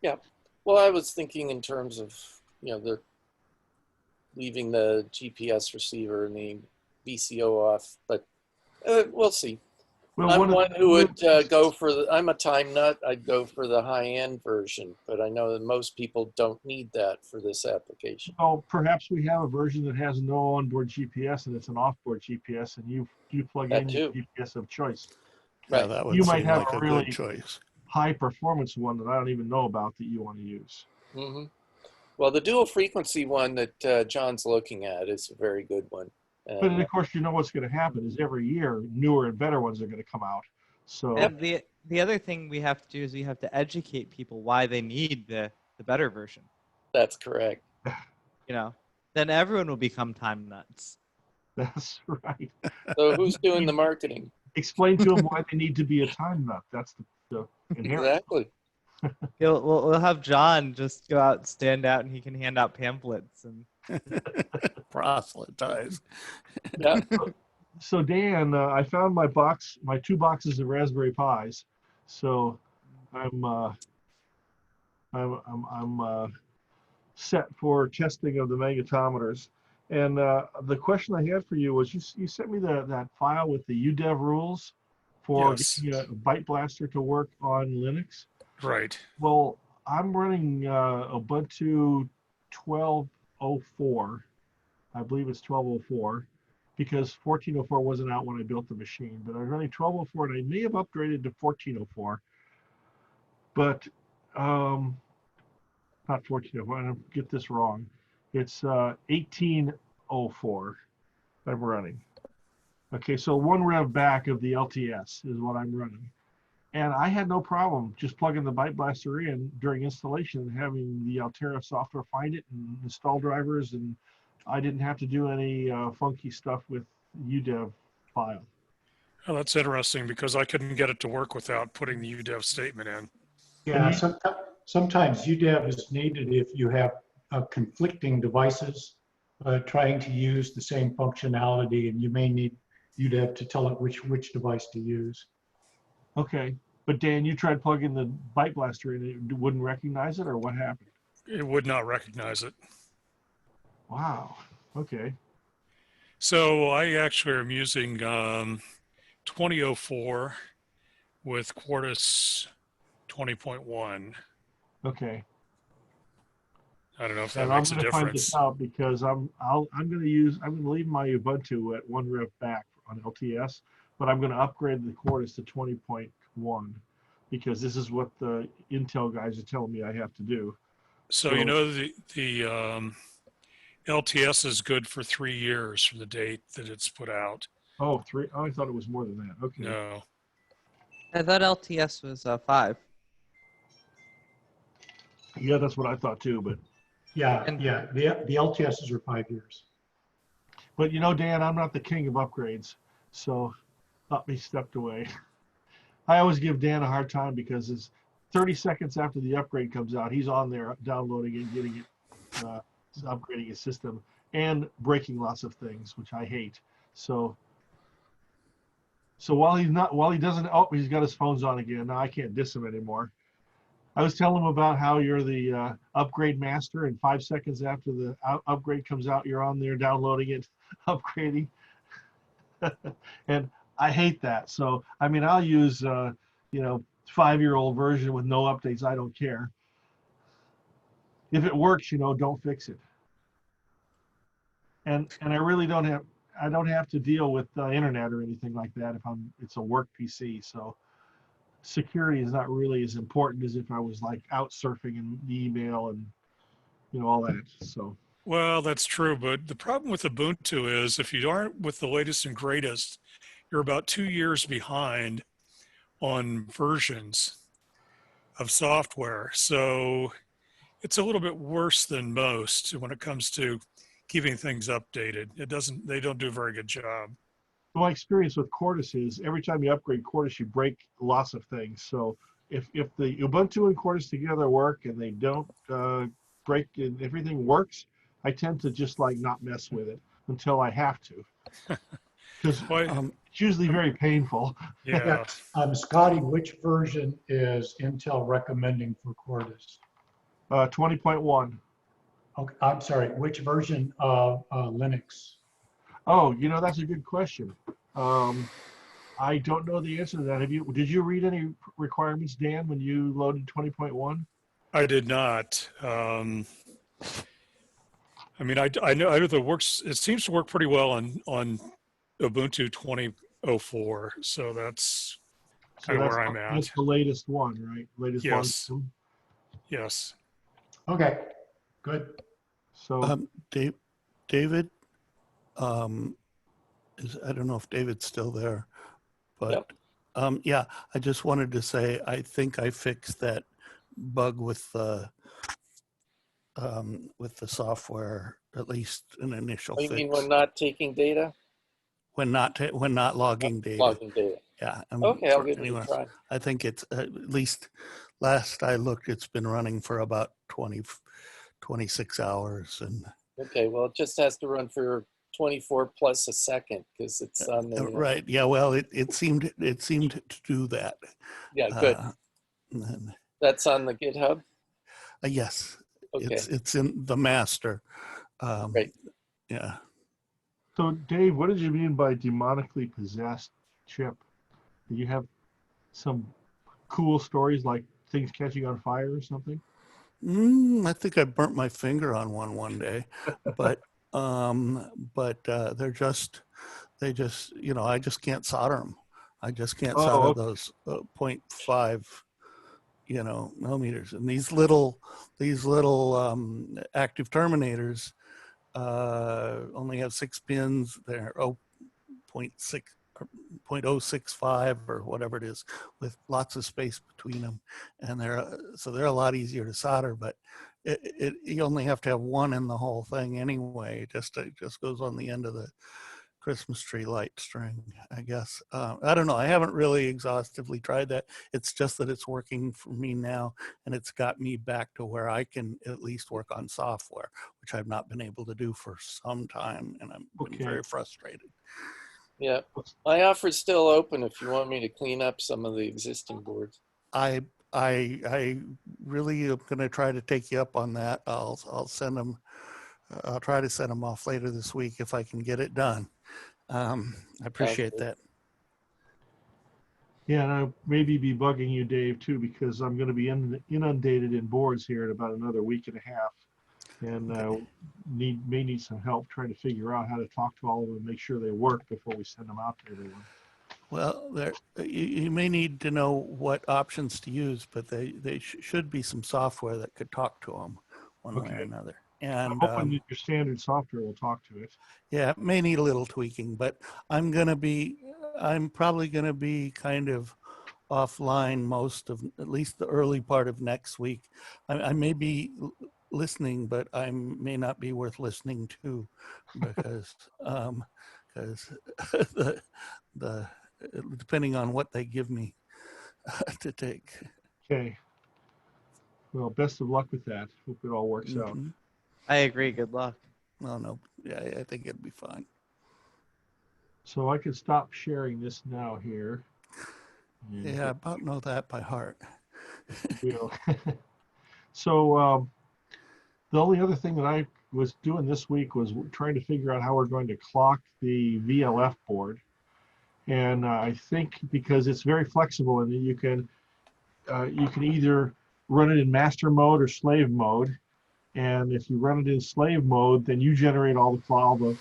Yeah. Well, I was thinking in terms of leaving the GPS receiver and the VCO off, but we'll see. Well, I'm one who would go for I'm a time nut. I'd go for the high-end version, but I know that most people don't need that for this application. Well, perhaps we have a version that has no onboard GPS and it's an off-board GPS, and you plug in your GPS of choice. Right. Yeah, that would you seem might have like a a really good choice. high-performance one that I don't even know about that you want to use. Mm-hmm. Well, the dual frequency one that John's looking at is a very good one. But of course, what's going to happen is every year newer and better ones are going to come out. So and the other thing we have to do is we have to educate people why they need the better version. That's correct. Then everyone will become time nuts. That's right. So who's doing the marketing? Explain to them why they need to be a time nut. That's the inherent. Exactly. We'll have John just go out, stand out, and he can hand out pamphlets and proselytize. Yeah. So Dan, I found my 2 boxes of Raspberry Pis. So I'm set for testing of the magnetometers. And the question I had for you was, you sent me that file with the UDEV rules for Yes. getting a Byte Blaster to work on Linux. Right. Well, I'm running Ubuntu 12.04. I believe it's 12.04 because 14.04 wasn't out when I built the machine. But I'm running 12.04, and I may have upgraded to 14.04. But not 14.04. I'm gonna get this wrong. It's 18.04 I'm running. Okay, so one rev back of the LTS is what I'm running. And I had no problem just plugging the Byte Blaster in during installation and having the Altera software find it and install drivers, and I didn't have to do any funky stuff with UDEV file. Oh, that's interesting because I couldn't get it to work without putting the UDEV statement in. Yeah, sometimes UDEV is needed if you have conflicting devices trying to use the same functionality, and you may need UDEV to tell it which device to use. Okay, but Dan, you tried plugging the Byte Blaster in, it wouldn't recognize it, or what happened? It would not recognize it. Wow, okay. So I actually am using 2004 with Quartus 20.1. Okay. I don't know if that And I'm makes a going to find this difference. out because I'm going to leave my Ubuntu at one rev back on LTS, but I'm going to upgrade the Quartus to 20.1 because this is what the Intel guys are telling me I have to do. So you know the LTS is good for 3 years from the date that it's put out. Oh, 3. Oh, I thought it was more than that. Okay. No. I thought LTS was 5. Yeah, that's what I thought too. But yeah, the LTSs are 5 years. But you know, Dan, I'm not the king of upgrades, so let me stepped away. I always give Dan a hard time because it's 30 seconds after the upgrade comes out, he's on there downloading it, getting it, upgrading his system, and breaking lots of things, which I hate. So while he doesn't, oh, he's got his phones on again. Now I can't diss him anymore. I was telling him about how you're the upgrade master, and 5 seconds after the upgrade comes out, you're on there downloading it, upgrading. And I hate that. So, I mean, I'll use, 5-year-old version with no updates. I don't care. If it works, don't fix it. And I really don't have to deal with internet or anything like that if it's a work PC. So security is not really as important as if I was like out surfing and email and all that. So Well, that's true, but the problem with Ubuntu is if you aren't with the latest and greatest, you're about 2 years behind on versions of software. So it's a little bit worse than most when it comes to keeping things updated. They don't do a very good job. my experience with Quartus is every time you upgrade Quartus, you break lots of things. So if the Ubuntu and Quartus together work and they don't break and everything works, I tend to just like not mess with it until I have to. Because it's usually very painful. Yeah. Scotty, which version is Intel recommending for Quartus? 20.1. Okay, I'm sorry, which version of Linux? Oh, that's a good question. I don't know the answer to that. Did you read any requirements, Dan, when you loaded 20.1? I did not. I mean, I know that works. It seems to work pretty well on Ubuntu 20.04. So that's kind of where I'm at. That's the latest one, right? Latest Yes. one. Yes. Okay, good. So, David, I don't know if David's still there, but yeah, I just wanted to say I think I fixed that bug with the software, at least an initial You fix. mean when not taking data? When not logging data. Logging data. Yeah. Okay, I'll give it a try. I think it's at least last I looked, it's been running for about 26 hours. And Okay, well, it just has to run for 24 plus a second because it's on the right. Yeah. Well, it seemed to do that. Yeah, good. Then, that's on the GitHub. yes. Okay. It's in the master. Great. Yeah. So, Dave, what did you mean by demonically possessed chip? Do you have some cool stories like things catching on fire or something? I think I burnt my finger on one day, but they just, you know, I just can't solder them. I just can't solder Oh, those 0.5, you know, millimeters. And these little active terminators only have 6 pins. They're 0.6 or 0.065 or whatever it is, with lots of space between them, and they're a lot easier to solder. But you only have to have one in the whole thing anyway. It just goes on the end of the Christmas tree light string, I guess. I don't know. I haven't really exhaustively tried that. It's just that it's working for me now, and it's got me back to where I can at least work on software, which I've not been able to do for some time, and I'm been very frustrated. Yeah, my offer's still open if you want me to clean up some of the existing boards. I really am going to try to take you up on that. I'll send them. I'll try to send them off later this week if I can get it done. I appreciate that. Yeah, and I'll maybe be bugging you, Dave, too, because I'm going to be inundated in boards here in about another week and a half, and may need some help trying to figure out how to talk to all of them and make sure they work before we send them out to everyone. Well, you may need to know what options to use, but they should be some software that could talk to them one way or another. And I'm hoping that your standard software will talk to it. Yeah, it may need a little tweaking, but I'm probably gonna be kind of offline most of, at least the early part of next week. I may be listening, but I may not be worth listening to, because the depending on what they give me to take. Okay. Well, best of luck with that. Hope it all works out. I agree. Good luck. No. Yeah, I think it'll be fine. So I can stop sharing this now here. Yeah, I about know that by heart. So the only other thing that I was doing this week was trying to figure out how we're going to clock the VLF board. And I think because it's very flexible and you can either run it in master mode or slave mode. And if you run it in slave mode, then you generate all the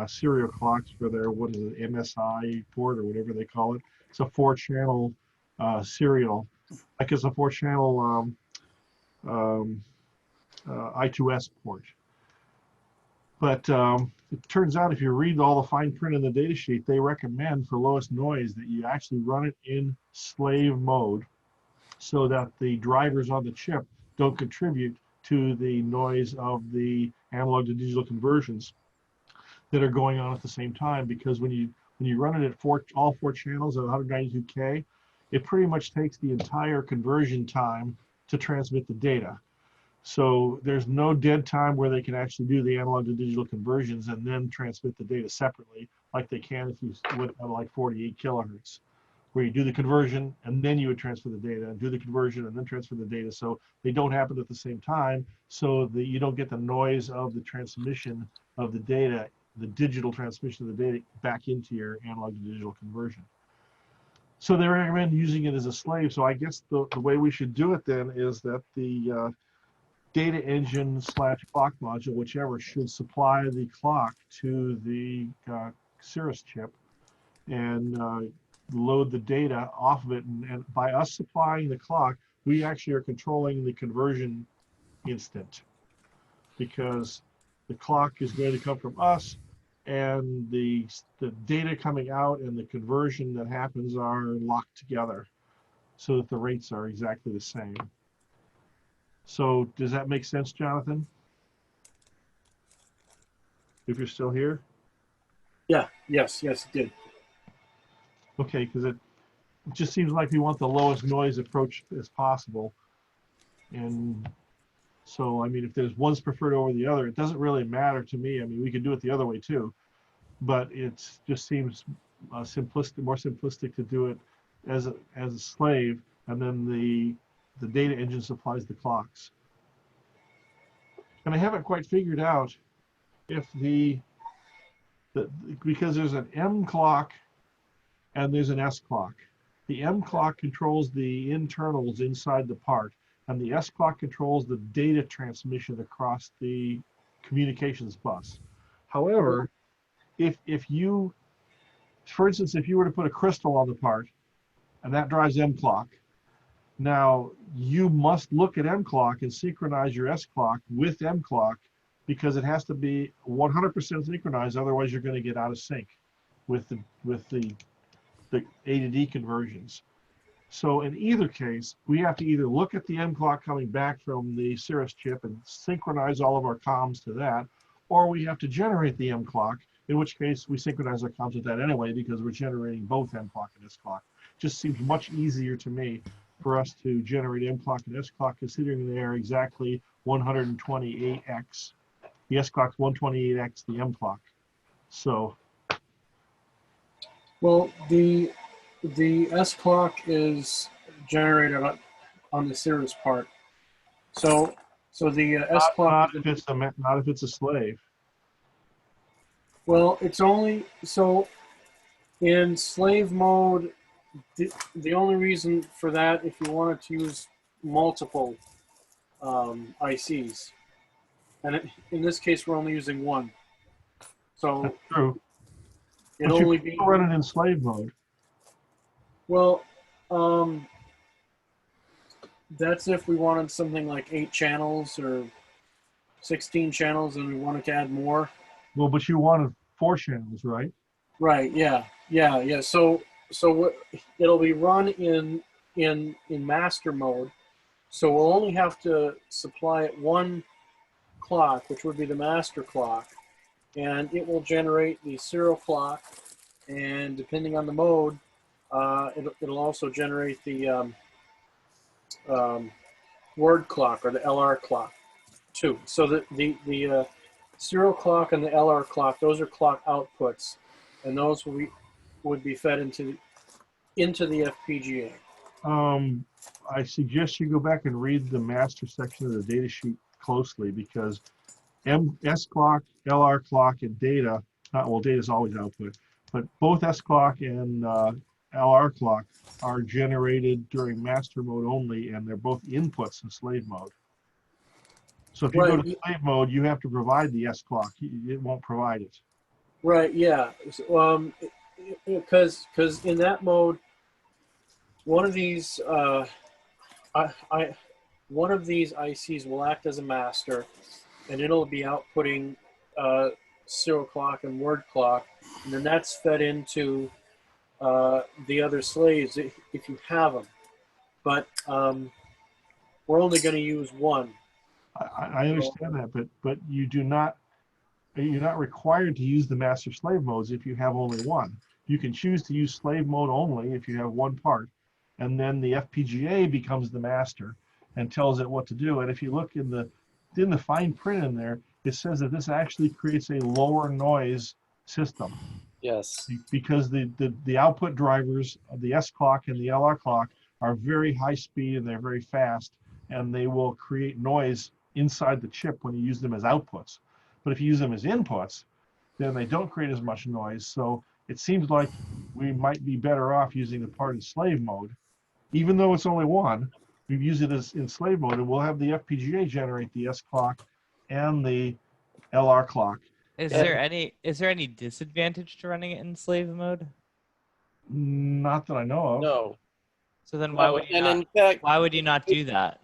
serial clocks for their, what is it, MSI port or whatever they call it. It's a 4-channel serial, like it's a 4-channel I2S port. But it turns out if you read all the fine print in the data sheet, they recommend for lowest noise that you actually run it in slave mode so that the drivers on the chip don't contribute to the noise of the analog to digital conversions that are going on at the same time. Because when you run it at all 4 channels at 192K, it pretty much takes the entire conversion time to transmit the data. So there's no dead time where they can actually do the analog to digital conversions and then transmit the data separately, like they can if you went at like 48 kilohertz, where you do the conversion and then you would transfer the data, and do the conversion and then transfer the data. So they don't happen at the same time, so that you don't get the noise of the transmission of the data, the digital transmission of the data back into your analog to digital conversion. So they recommend using it as a slave. So I guess the way we should do it then is that the data engine / clock module, whichever, should supply the clock to the Cirrus chip and load the data off of it. And by us supplying the clock, we actually are controlling the conversion instant, because the clock is going to come from us, and the data coming out and the conversion that happens are locked together so that the rates are exactly the same. So does that make sense, Jonathan? If you're still here? Yeah, yes, it did. Okay, because it just seems like we want the lowest noise approach as possible. And so, I mean, if there's one's preferred over the other, it doesn't really matter to me. I mean, we could do it the other way too, but it just seems more simplistic to do it as a slave, and then the data engine supplies the clocks. And I haven't quite figured out if because there's an M clock and there's an S clock. The M clock controls the internals inside the part, and the S clock controls the data transmission across the communications bus. However, if you, for instance, if you were to put a crystal on the part, and that drives M clock, now you must look at M clock and synchronize your S clock with M clock, because it has to be 100% synchronized, otherwise you're going to get out of sync with the A to D conversions. So in either case, we have to either look at the M clock coming back from the Cirrus chip and synchronize all of our comms to that, or we have to generate the M clock, in which case we synchronize our comms with that anyway, because we're generating both M clock and S clock. Just seems much easier to me for us to generate M clock and S clock, considering they are exactly 128x. The S clock's 128x the M clock. So. Well, the S clock is generated on the Cirrus part. So the S clock. Not if it's a slave. Well, it's only so in slave mode. The only reason for that, if you wanted to use multiple ICs, and in this case we're only using one. So that's true. It only be run it in slave mode. Well, that's if we wanted something like 8 channels or 16 channels, and we wanted to add more. Well, but you wanted 4 channels, right? Right. Yeah. So it'll be run in master mode. So we'll only have to supply it one clock, which would be the master clock, and it will generate the serial clock. And depending on the mode, it'll also generate the word clock or the LR clock too. So the serial clock and the LR clock, those are clock outputs, and those would be fed into the FPGA. I suggest you go back and read the master section of the data sheet closely, because S clock, LR clock, and data, data is always output, but both S clock and LR clock are generated during master mode only, and they're both inputs in slave mode. So if you go to slave mode, you have to provide the S clock. It won't provide it. Right. Yeah. Because in that mode, one of these ICs will act as a master, and it'll be outputting serial clock and word clock, and then that's fed into the other slaves if you have them. But we're only going to use one. I understand that, but you're not required to use the master slave modes if you have only one. You can choose to use slave mode only if you have one part, and then the FPGA becomes the master and tells it what to do. And if you look in the fine print in there, it says that this actually creates a lower noise system. Yes. Because the output drivers of the S clock and the LR clock are very high speed and they're very fast, and they will create noise inside the chip when you use them as outputs. But if you use them as inputs, then they don't create as much noise. So it seems like we might be better off using the part in slave mode, even though it's only one. We use it as in slave mode, and we'll have the FPGA generate the S clock and the LR clock. Is there any disadvantage to running it in slave mode? Not that I know of. No. So then why would you not do that?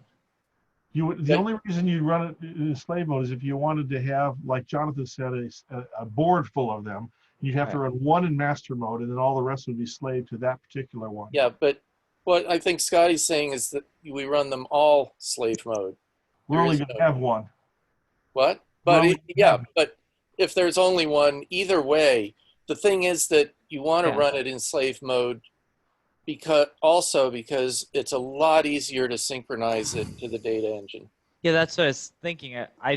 The only reason you run it in slave mode is if you wanted to have, like Jonathan said, a board full of them. You'd have to run one in master mode, and then all the rest would be slave to that particular one. Yeah, but what I think Scotty's saying is that we run them all slave mode. We're only going to have one. What? But but if there's only one, either way, the thing is that you want to run it in slave mode because it's a lot easier to synchronize it to the data engine. Yeah, that's what I was thinking. I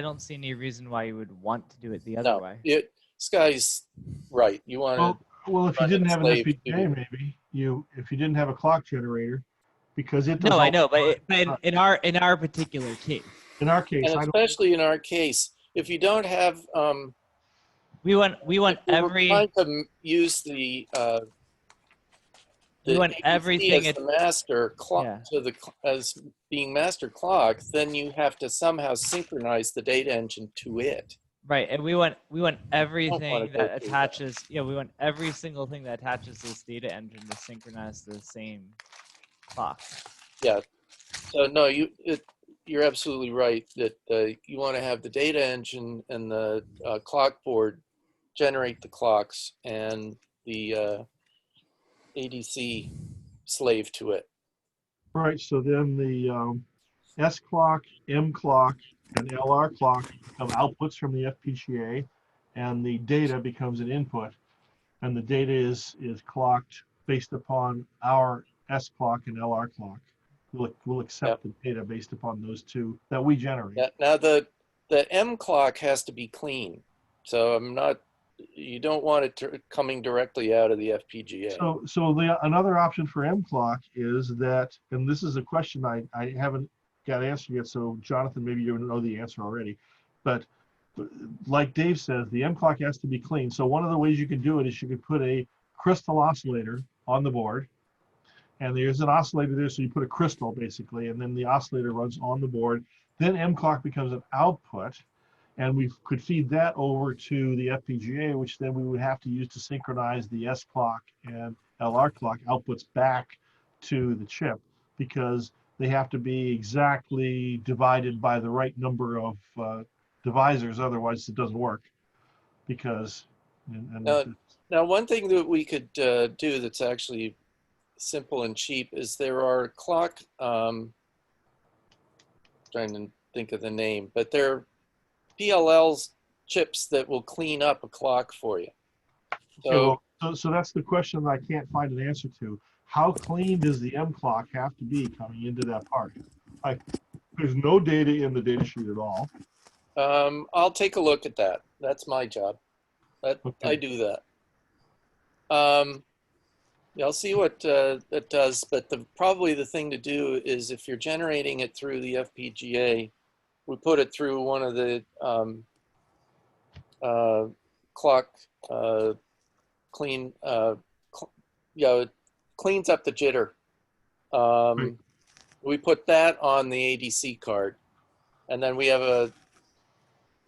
don't see any reason why you would want to do it the other way. Sky's right. You want to. Well, if you didn't have an FPGA, maybe if you didn't have a clock generator, because it. No, I know, but in our particular case. In our case, and especially in our case, if you don't have, we want if we were every trying to use the we want ADC everything as the master clock as being master clock, then you have to somehow synchronize the data engine to it. right, and we want everything go that through attaches. Yeah, we want every single thing that attaches to this data engine to synchronize to the same clock. Yeah. So no, you're absolutely right that you want to have the data engine and the clock board generate the clocks and the ADC slave to it. Right, so then the S clock, M clock, and LR clock become outputs from the FPGA, and the data becomes an input. And the data is clocked based upon our S clock and LR clock. We'll accept the data based upon those two that we generate. Now the M clock has to be clean. So you don't want it coming directly out of the FPGA. So another option for M clock is that, and this is a question I haven't got answered yet, so Jonathan, maybe you know the answer already, but like Dave says, the M clock has to be clean. So one of the ways you can do it is you could put a crystal oscillator on the board, and there's an oscillator there, so you put a crystal basically, and then the oscillator runs on the board. Then M clock becomes an output, and we could feed that over to the FPGA, which then we would have to use to synchronize the S clock and LR clock outputs back to the chip, because they have to be exactly divided by the right number of divisors, otherwise it doesn't work. Because now one thing that we could do that's actually simple and cheap is there are clock, trying to think of the name, but they're PLL's chips that will clean up a clock for you. So that's the question that I can't find an answer to. How clean does the M clock have to be coming into that part? There's no data in the data sheet at all. I'll take a look at that. That's my job. I do that. Yeah, I'll see what it does, but probably the thing to do is if you're generating it through the FPGA, we put it through one of the clock clean, it cleans up the jitter. We put that on the ADC card, and then we have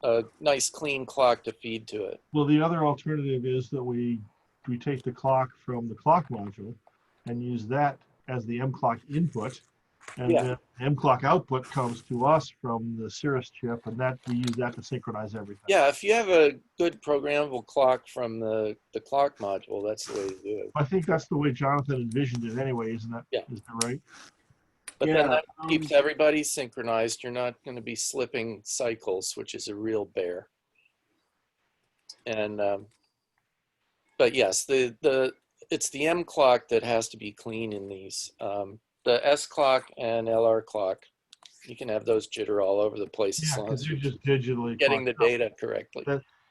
a nice clean clock to feed to it. Well, the other alternative is that we take the clock from the clock module and use that as the M clock input, and then M clock output comes to us from the Cirrus chip, and that we use that to synchronize everything. Yeah, if you have a good programmable clock from the clock module, that's the way to do it. I think that's the way Jonathan envisioned it anyway, isn't that? Yeah. Is that right? But then that keeps everybody synchronized. You're not going to be slipping cycles, which is a real bear. And but yes, it's the M clock that has to be clean in these. The S clock and LR clock, you can have those jitter all over the place as long as you're just digitally getting the data correctly.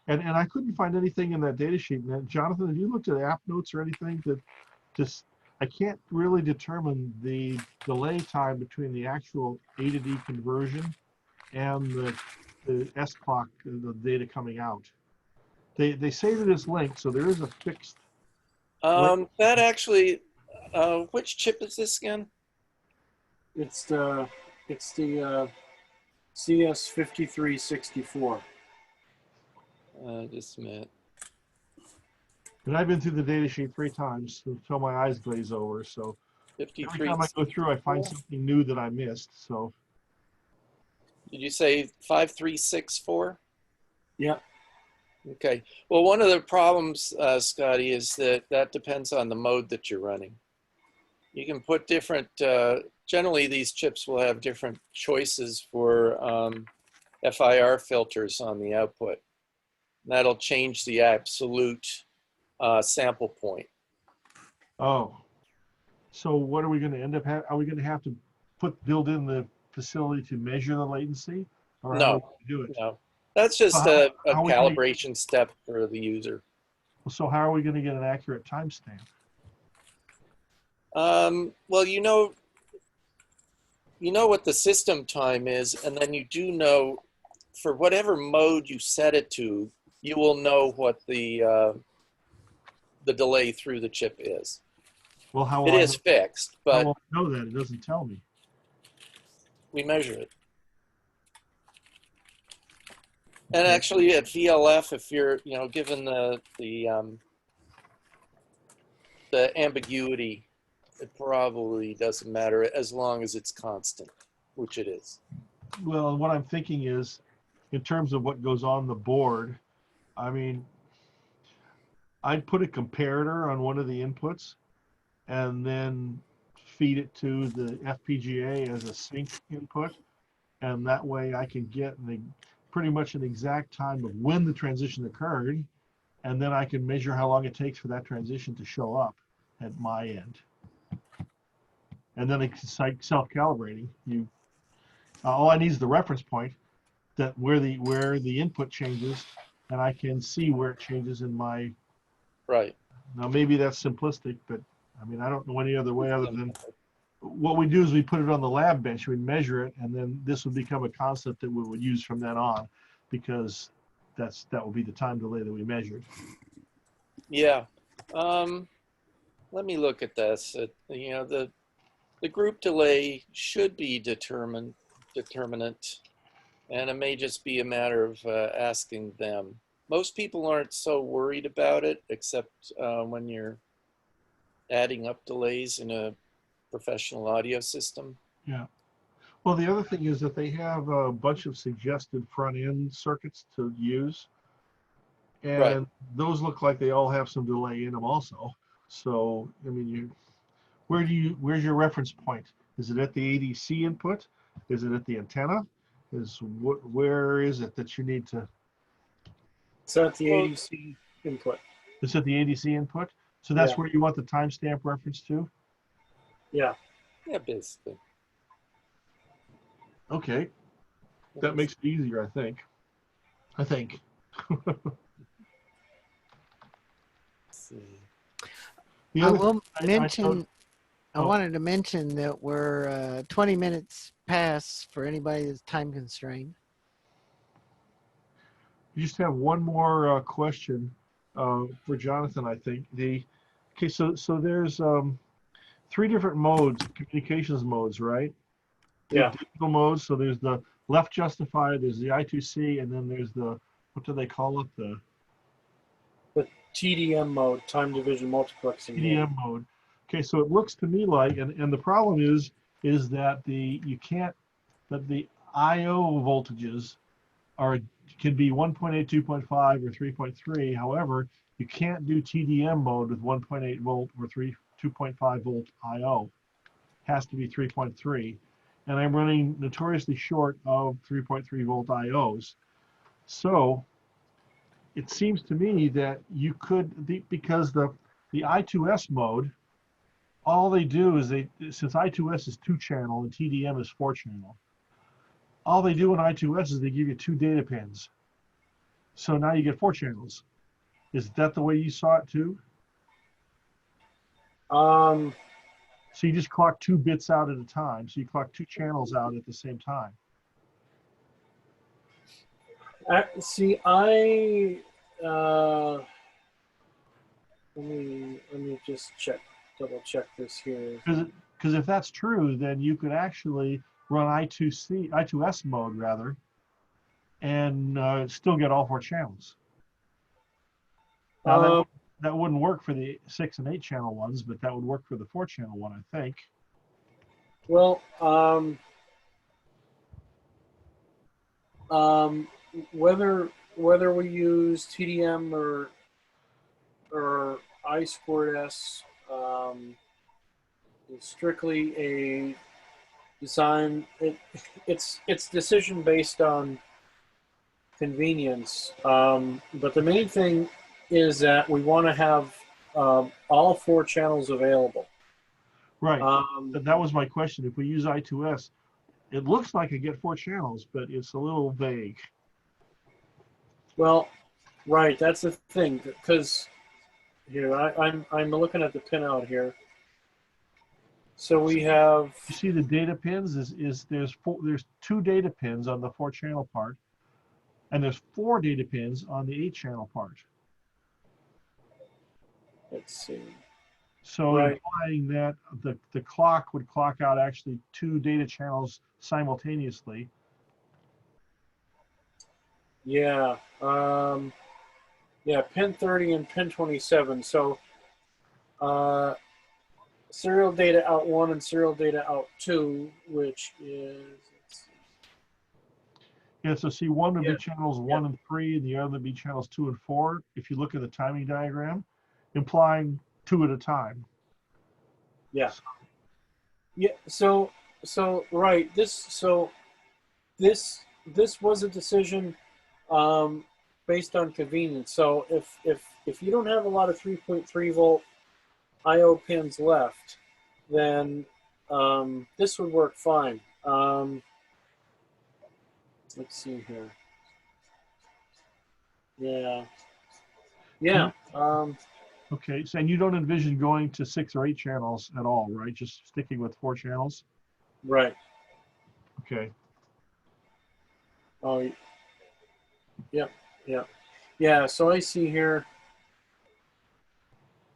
And I couldn't find anything in that data sheet. And Jonathan, have you looked at app notes or anything that just, I can't really determine the delay time between the actual A to D conversion and the S clock, the data coming out. They say that it's linked, so there is a fixed. That actually, which chip is this again? It's the CS5364. Just a minute. And I've been through the data sheet 3 times until my eyes glaze over. So every time I go through, I find something new that I missed. So. Did you say 5364? Yeah. Okay. Well, one of the problems, Scotty, is that depends on the mode that you're running. You can put different, generally these chips will have different choices for FIR filters on the output. That'll change the absolute sample point. Oh, so what are we going to end up are we going to have to build in the facility to measure the latency? Or No, how do we do it? No. That's just a calibration step for the user. So how are we going to get an accurate timestamp? Well, you know what the system time is, and then you do know for whatever mode you set it to, you will know what the delay through the chip is. Well, how It will I is fixed, how but will I know that? It doesn't tell me. we measure it. And actually, at VLF, if you're, given the ambiguity, it probably doesn't matter as long as it's constant, which it is. Well, what I'm thinking is, in terms of what goes on the board, I mean, I'd put a comparator on one of the inputs and then feed it to the FPGA as a sync input. And that way I can get pretty much an exact time of when the transition occurred. And then I can measure how long it takes for that transition to show up at my end. And then it's self-calibrating. All I need is the reference point that where the input changes, and I can see where it changes in my. Right. Now maybe that's simplistic, but I mean I don't know any other way other than what we do is we put it on the lab bench, we measure it, and then this would become a concept that we would use from then on, because that will be the time delay that we measured. Yeah. Let me look at this. The group delay should be determinant, and it may just be a matter of asking them. Most people aren't so worried about it, except when you're adding up delays in a professional audio system. Yeah. Well, the other thing is that they have a bunch of suggested front-end circuits to use, and Right. those look like they all have some delay in them also. So, I mean, where's your reference point? Is it at the ADC input? Is it at the antenna? Where is it that you need to? It's at the ADC input. It's at the ADC input? So that's Yeah. where you want the timestamp reference to? Yeah. Yeah, basically. Okay. That makes it easier, I think. Let's see. I will mention, I wanted to mention that we're 20 minutes past for anybody that's time constrained. You just have one more question for Jonathan, I think. Okay, so there's 3 different modes, communications modes, right? Yeah. Digital modes. So there's the left justifier, there's the I2C, and then there's the, what do they call it? The TDM mode, time division multiplexing TDM mode. Okay, so it looks to me like, and the problem is that the I/O voltages can be 1.8, 2.5, or 3.3. However, you can't do TDM mode with 1.8 volt or 2.5 volt I/O. Has to be 3.3, and I'm running notoriously short of 3.3 volt I/Os. So it seems to me that you could, because the I2S mode, all they do is since I2S is 2-channel and TDM is 4-channel, all they do in I2S is they give you 2 data pins. So now you get 4 channels. Is that the way you saw it too? So you just clock 2 bits out at a time. So you clock 2 channels out at the same time. See, let me just double check this here. Because if that's true, then you could actually run I2S mode rather, and still get all 4 channels. Now that wouldn't work for the 6 and 8 channel ones, but that would work for the 4 channel one, I think. Well, whether we use TDM or I2S is strictly a design. It's decision based on convenience. But the main thing is that we want to have all 4 channels available. Right. That was my question. If we use I2S, it looks like I get 4 channels, but it's a little vague. Well, right. That's the thing, because here I'm looking at the pinout here. So we have. You see the data pins there's 2 data pins on the 4-channel part, and there's 4 data pins on the 8-channel part. Let's see. So Right. implying that the clock would clock out actually 2 data channels simultaneously. Yeah. Yeah, pin 30 and pin 27. So serial data out 1 and serial data out 2, which is, let's see. Yeah, so see, one would Yeah. be channels 1 and 3, and the other would be channels 2 and 4. If you look at the timing diagram, implying 2 at a time. Yeah. Yeah. So right. This was a decision based on convenience. So if you don't have a lot of 3.3 volt I/O pins left, then this would work fine. Let's see here. Yeah. Yeah. Okay, so and you don't envision going to 6 or 8 channels at all, right? Just sticking with 4 channels? Right. Okay. Oh, yeah, yeah, yeah. So I see here.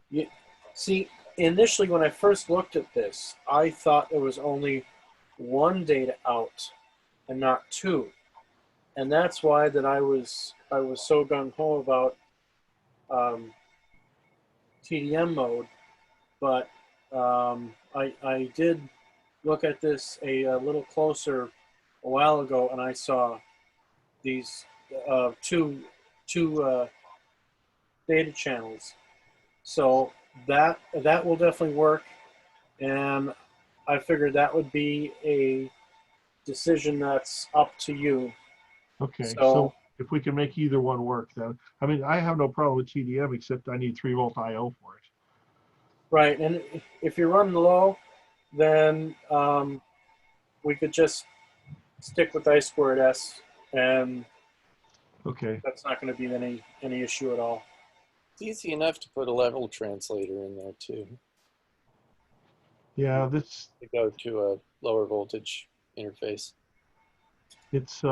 Yeah, see, initially when I first looked at this, I thought there was only 1 data out and not 2, and that's why that I was so gung ho about TDM mode. But I did look at this a little closer a while ago, and I saw these two data channels. So that will definitely work, and I figured that would be a decision that's up to you. Okay, so if we can make either one work, then I mean I have no problem with TDM except I need 3 volt I/O for it. Right, and if you're running low, then we could just stick with I²S, and okay, that's not going to be any issue at all. It's easy enough to put a level translator in there too. Yeah, this to go to a lower voltage interface. it's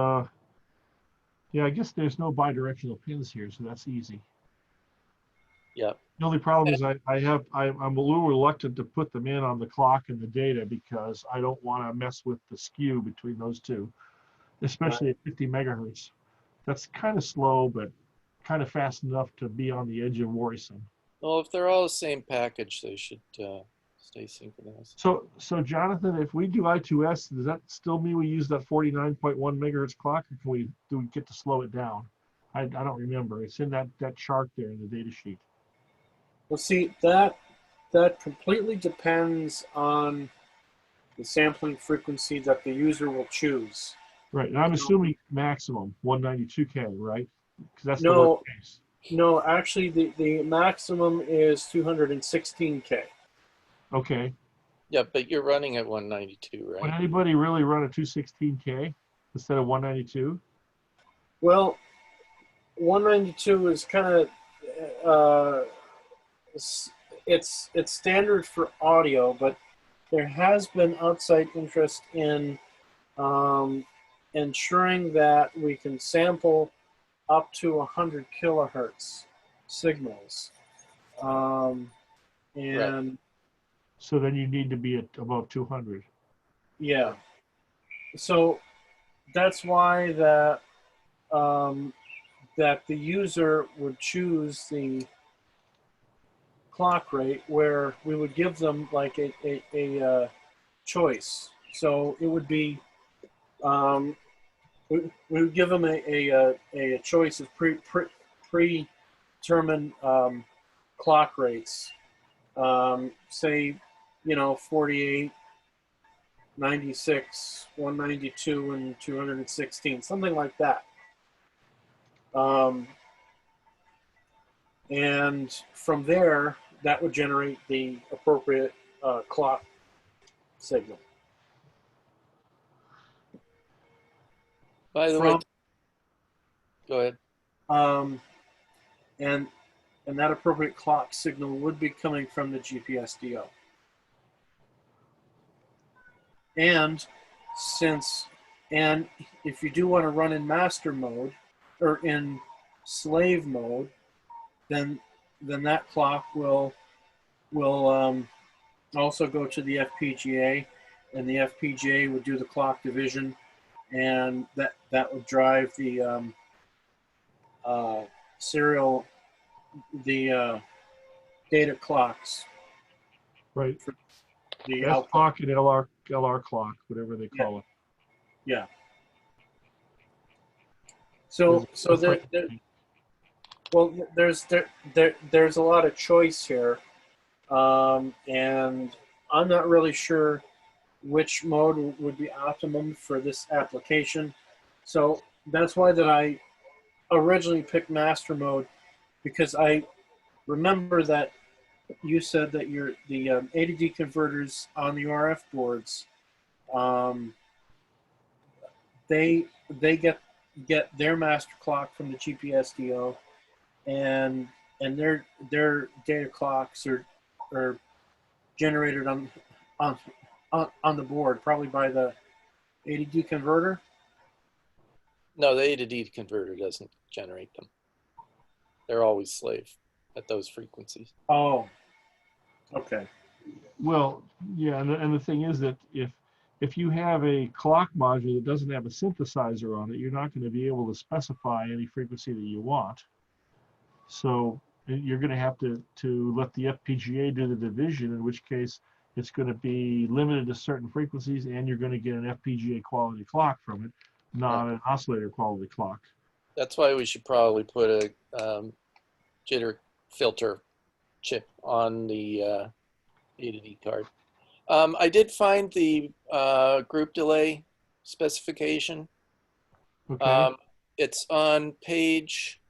yeah, I guess there's no bidirectional pins here, so that's easy. Yeah. The only problem is I'm a little reluctant to put them in on the clock and the data because I don't want to mess with the skew between those two, especially at 50 megahertz. That's kind of slow, but kind of fast enough to be on the edge of worrisome. Well, if they're all the same package, they should stay synchronized. So Jonathan, if we do I2S, does that still mean we use that 49.1 megahertz clock, or do we get to slow it down? I don't remember. It's in that chart there in the data sheet. Well, see, that completely depends on the sampling frequency that the user will choose. Right, and I'm assuming maximum 192K, right? Because that's the No, worst case. no, actually, the maximum is 216K. Okay. Yeah, but you're running at 192, right? Would anybody really run a 216K instead of 192? Well, 192 is kind of it's standard for audio, but there has been outside interest in ensuring that we can sample up to 100 kilohertz signals, and Right. So then you need to be at above 200. yeah, so that's why that that the user would choose the clock rate, where we would give them like a choice. So it would be we would give them a choice of predetermined clock rates. Say, 48, 96, 192, and 216, something like that. And from there, that would generate the appropriate clock signal. By the way, go ahead. And that appropriate clock signal would be coming from the GPSDO. And if you do want to run in master mode, or in slave mode, then that clock will also go to the FPGA, and the FPGA would do the clock division, and that would drive the serial, the data clocks. Right. For the S output. clock and LR clock, whatever they call it. Yeah. So well, there's a lot of choice here, and I'm not really sure which mode would be optimum for this application. So that's why that I originally picked master mode, because I remember that you said that the A to D converters on the RF boards, they get their master clock from the GPSDO, and their data clocks are generated on the board, probably by the A to D converter. No, the A to D converter doesn't generate them. They're always slave at those frequencies. Oh, okay. Well, yeah, and the thing is that if you have a clock module that doesn't have a synthesizer on it, you're not going to be able to specify any frequency that you want. So you're going to have to let the FPGA do the division, in which case it's going to be limited to certain frequencies, and you're going to get an FPGA quality clock from it, not an oscillator quality clock. That's why we should probably put a jitter filter chip on the A to D card. I did find the group delay specification. Okay. It's on page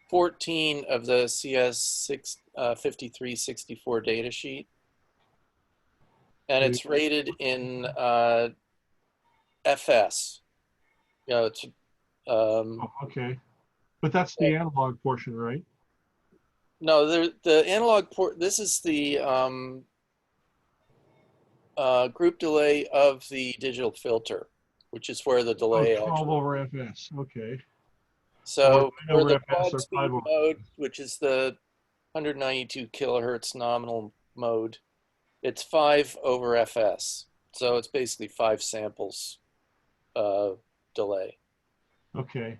14 of the CS5364 data sheet. And it's rated in FS. You know, it's okay. But that's the analog portion, right? no, the analog port. This is the group delay of the digital filter, which is where the delay. Oh, 12 over FS. Okay. So for the FS quad or speed 5 over. mode, which is the 192 kilohertz nominal mode, it's 5 over FS. So it's basically 5 samples delay. Okay.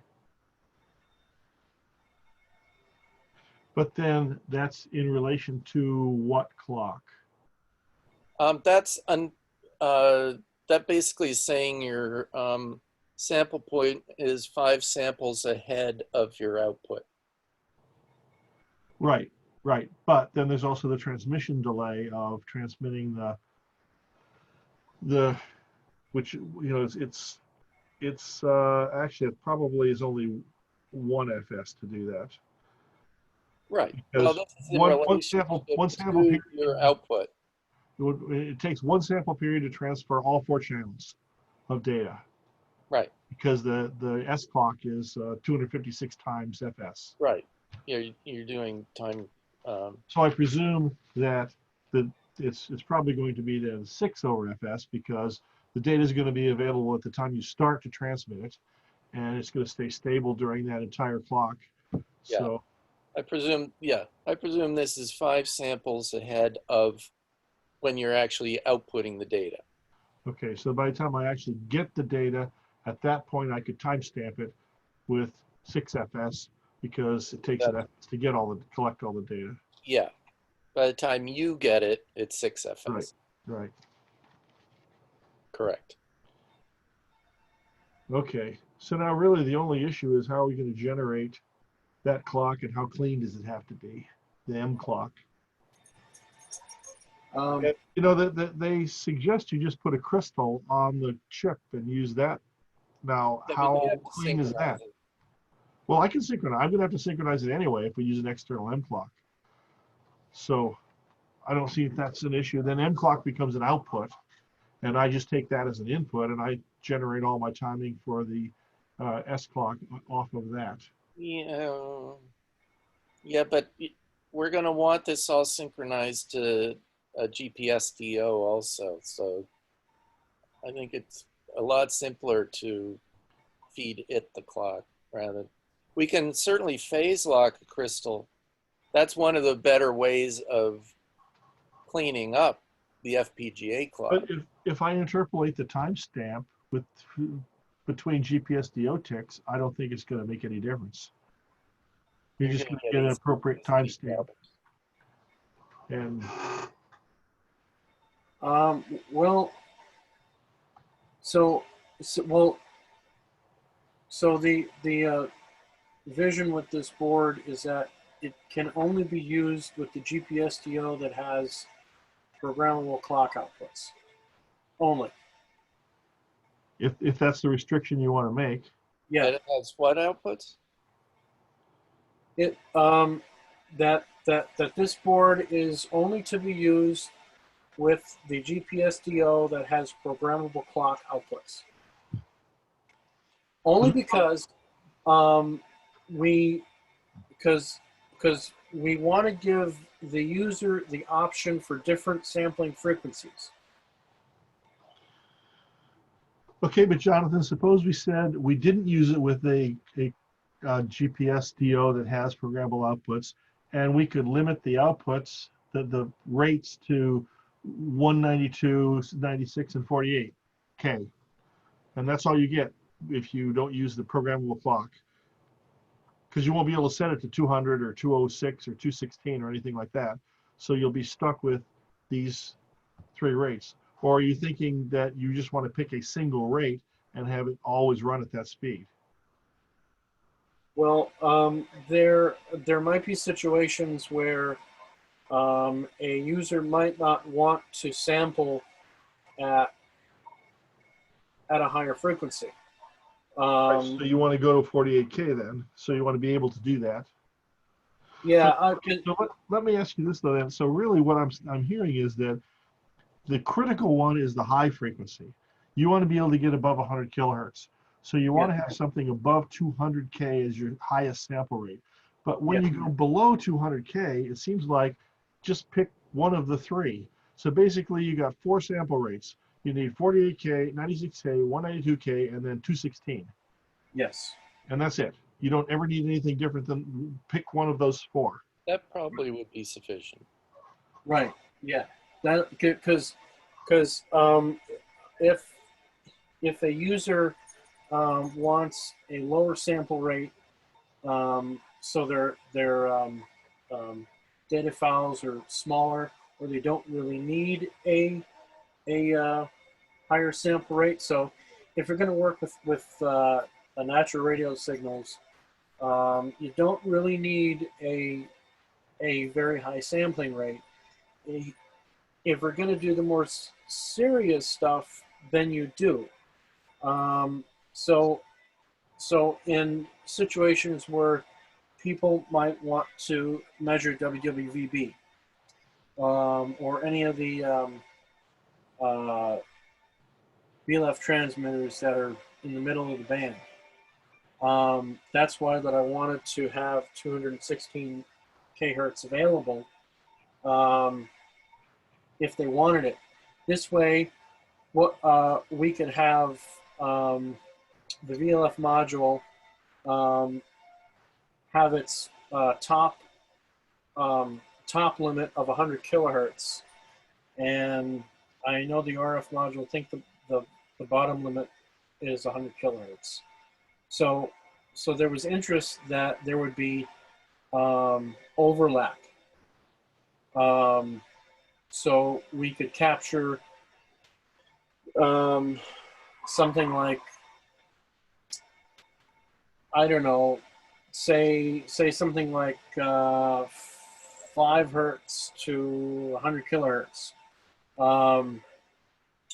But then that's in relation to what clock? That basically is saying your sample point is 5 samples ahead of your output. Right, right. But then there's also the transmission delay of transmitting which, you know, it's actually, it probably is only 1 FS to do that. Right. Because well, this is in relation one sample to period, your output. it takes 1 sample period to transfer all 4 channels of data. Right. Because the S clock is 256 times FS. Right. You're doing time. So I presume that it's probably going to be then 6 over FS, because the data is going to be available at the time you start to transmit it, and it's going to stay stable during that entire clock. Yeah. So I presume this is 5 samples ahead of when you're actually outputting the data. okay, so by the time I actually get the data, at that point I could timestamp it with 6 FS, because it takes an FS to collect all the data. Yeah. By the time you get it, it's 6 FS. Right. Right. Correct. Okay. So now really the only issue is, how are we going to generate that clock, and how clean does it have to be, the M clock? You know, they suggest you just put a crystal on the chip and use that. Now, Yeah, how clean is that? it. Well, I can synchronize. I'm going to have to synchronize it anyway if we use an external M clock. So I don't see if that's an issue. Then M clock becomes an output, and I just take that as an input, and I generate all my timing for the S clock off of that. Yeah. Yeah, but we're going to want this all synchronized to a GPSDO also. So I think it's a lot simpler to feed it the clock rather We can certainly phase lock a crystal. That's one of the better ways of cleaning up the FPGA clock. But if I interpolate the timestamp between GPSDO ticks, I don't think it's going to make any difference. You're just going to get an appropriate timestamp. And well, so the vision with this board is that it can only be used with the GPSDO that has programmable clock outputs only. If that's the restriction you want to make. Yeah. It has what outputs? It that this board is only to be used with the GPSDO that has programmable clock outputs. Only because we want to give the user the option for different sampling frequencies. Okay, but Jonathan, suppose we said we didn't use it with a GPSDO that has programmable outputs, and we could limit the outputs, the rates to 192, 96, and 48 K. And that's all you get if you don't use the programmable clock. Because you won't be able to set it to 200 or 206 or 216 or anything like that. So you'll be stuck with these three rates. Or are you thinking that you just want to pick a single rate and have it always run at that speed? Well, there might be situations where a user might not want to sample at a higher frequency. Right, so you want to go to 48K then. So you want to be able to do that. Yeah. So let me ask you this though. Then, so really, what I'm hearing is that the critical one is the high frequency. You want to be able to get above 100 kilohertz. So you want to have something above 200K as your highest sample rate. But when you go below 200K, it seems like just pick one of the three. So basically, you got four sample rates. You need 48K, 96K, 192K, and then 216. Yes. And that's it. You don't ever need anything different than pick one of those four. That probably would be sufficient. Right. Yeah. That because if a user wants a lower sample rate, so their data files are smaller, or they don't really need a higher sample rate. So if you're going to work with a natural radio signals, you don't really need a very high sampling rate. If we're going to do the more serious stuff, then you do. So in situations where people might want to measure WWVB or any of the VLF transmitters that are in the middle of the band, that's why that I wanted to have 216 kHz available if they wanted it. This way, we could have the VLF module have its top limit of 100 kilohertz, and I know the RF module. I think the bottom limit is 100 kilohertz. So there was interest that there would be overlap. So we could capture something like, I don't know, say something like 5 hertz to 100 kilohertz.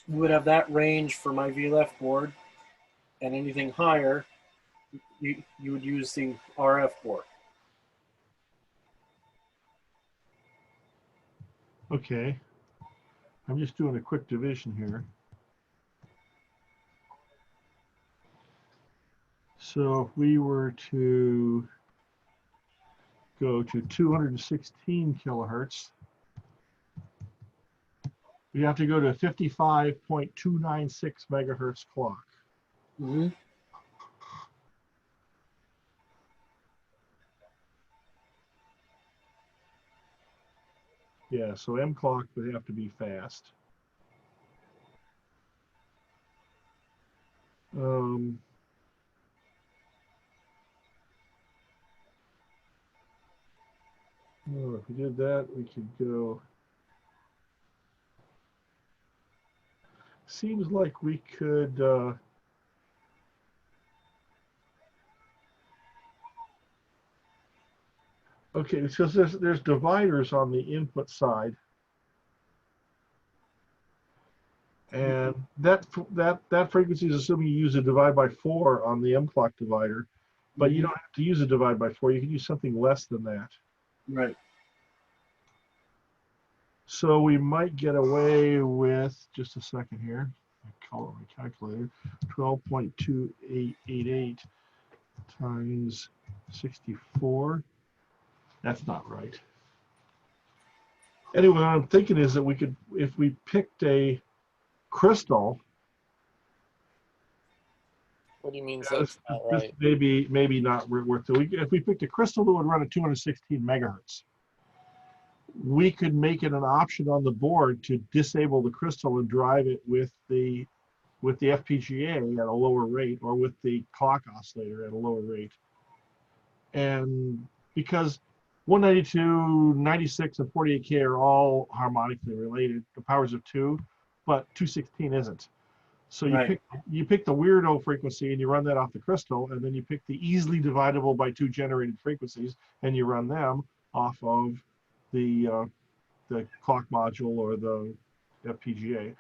We would have that range for my VLF board, and anything higher, you would use the RF board. Okay. I'm just doing a quick division here. So if we were to go to 216 kilohertz, we have to go to 55.296 megahertz clock. Mm-hmm. Yeah, so M clock would have to be fast. Well, if we did that, we could go. Seems like we could. Okay, so there's dividers on the input side, and that frequency is assuming you use a divide by 4 on the M clock divider, but you don't have to use a divide by 4. You can use something less than that. Right. So we might get away with, just a second here, I call it my calculator, 12.2888 times 64. That's not right. Anyway, what I'm thinking is that we could, if we picked a crystal. What do you mean that's not right? Maybe not worth it. If we picked a crystal that would run at 216 megahertz, we could make it an option on the board to disable the crystal and drive it with the FPGA at a lower rate, or with the clock oscillator at a lower rate. And because 192, 96, and 48K are all harmonically related, the powers of 2, but 216 isn't. So you pick the weirdo frequency and you run that off the crystal, and then you pick the easily dividable by 2 generated frequencies and you run them off of the clock module or the FPGA.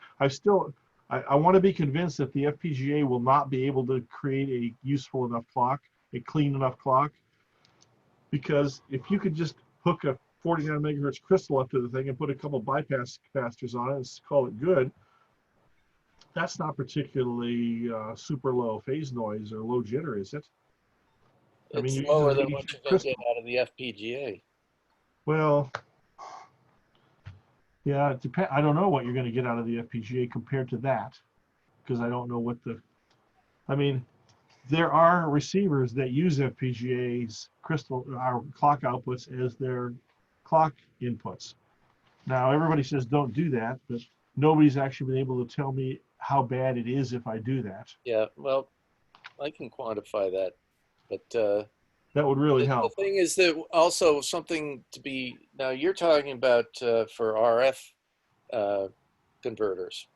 I want to be convinced that the FPGA will not be able to create a useful enough clock, a clean enough clock, because if you could just hook a 49 megahertz crystal up to the thing and put a couple bypass capacitors on it and call it good, that's not particularly super low phase noise or low jitter, is it? It's lower than what you can get out of the FPGA. Well, yeah, it depends. I don't know what you're going to get out of the FPGA compared to that, because I don't know what I mean, there are receivers that use FPGA's clock outputs as their clock inputs. Now, everybody says don't do that, but nobody's actually been able to tell me how bad it is if I do that. Yeah, well, I can quantify that, but that would really help. The thing is that also something to be, now you're talking about for RF converters,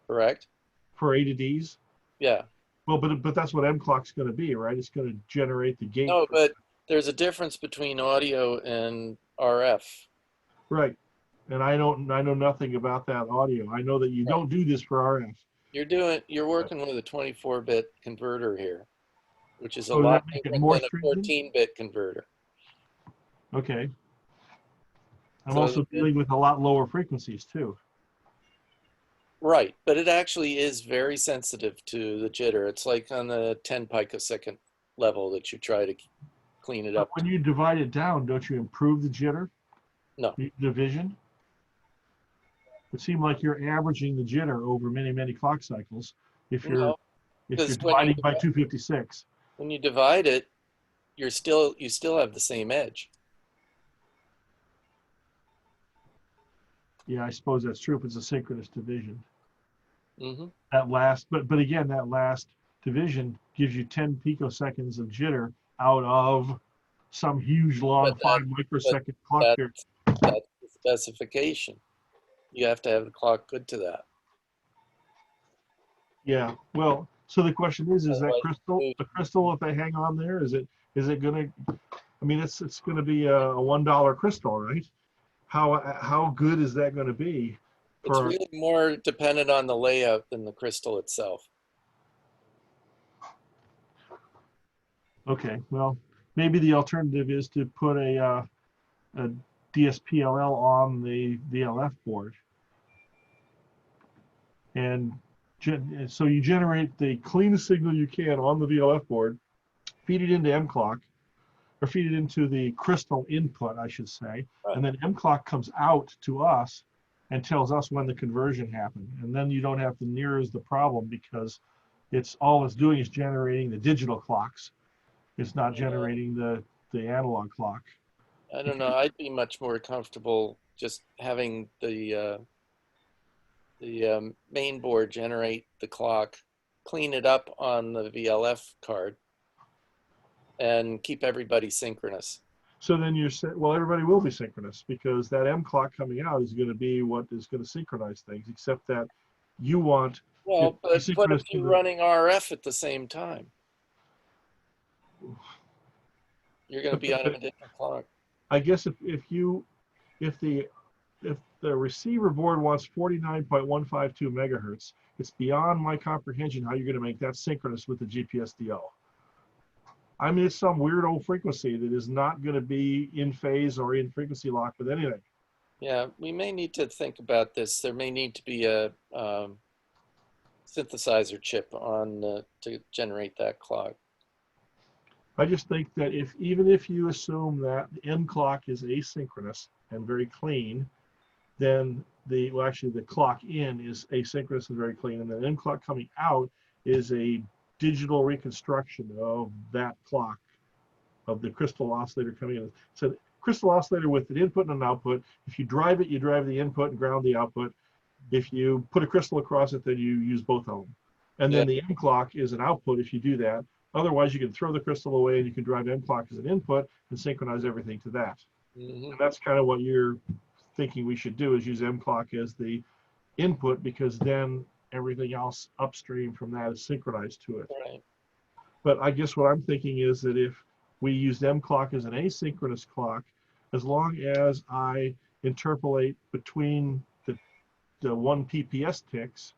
correct? For A to Ds? Yeah. Well, but that's what M clock's going to be, right? It's going to generate the gate. No, but there's a difference between audio and RF. Right. And I know nothing about that audio. I know that you don't do this for RF. You're working with a 24-bit converter here, which is a lot different than a 14-bit converter. Okay. I'm also dealing with a lot lower frequencies too. Right, but it actually is very sensitive to the jitter. It's like on the 10 picosecond level that you try to clean it up. When you divide it down, don't you improve the jitter? No. The division? It seems like you're averaging the jitter over many, many clock cycles if you're dividing by 256. When you divide it, you still have the same edge. Yeah, I suppose that's true if it's a synchronous division. Mm-hmm. That last, but again, that last division gives you 10 picoseconds of jitter out of some huge long 5 microsecond clock period. That's the specification. You have to have the clock good to that. Yeah, well, so the question is that the crystal, if I hang on there, is it gonna, I mean, it's gonna be a $1 crystal, right? How good is that gonna be? It's really more dependent on the layout than the crystal itself. Okay, well, maybe the alternative is to put a DSPLL on the VLF board. And so you generate the cleanest signal you can on the VLF board, feed it into M clock, or feed it into the crystal input, I should say, and then M clock comes out to us and tells us when the conversion happened. And then you don't have to near as the problem, because all it's doing is generating the digital clocks. It's not generating the analog clock. I don't know. I'd be much more comfortable just having the main board generate the clock, clean it up on the VLF card, and keep everybody synchronous. So then you're saying, well, everybody will be synchronous because that M clock coming out is going to be what is going to synchronize things, except that you want Well, it to be but what if synchronous to you're the, running RF at the same time? You're going to be on a different clock. I guess if the receiver board wants 49.152 megahertz, it's beyond my comprehension how you're going to make that synchronous with the GPSDO. I mean, it's some weird old frequency that is not going to be in phase or in frequency lock with anything. Yeah, we may need to think about this. There may need to be a synthesizer chip on to generate that clock. I just think that even if you assume that the M clock is asynchronous and very clean, then the clock in is asynchronous and very clean, and the M clock coming out is a digital reconstruction of that clock, of the crystal oscillator coming in. So crystal oscillator with an input and an output. If you drive it, you drive the input and ground the output. If you put a crystal across it, then you use both of them. And then the M clock is an output if you do that. Otherwise, you can throw the crystal away and you can drive M clock as an input and synchronize everything to that. Mm-hmm. And that's kind of what you're thinking we should do, is use M clock as the input, because then everything else upstream from that is synchronized to it. Right. But I guess what I'm thinking is that if we use M clock as an asynchronous clock, as long as I interpolate between the 1 PPS ticks,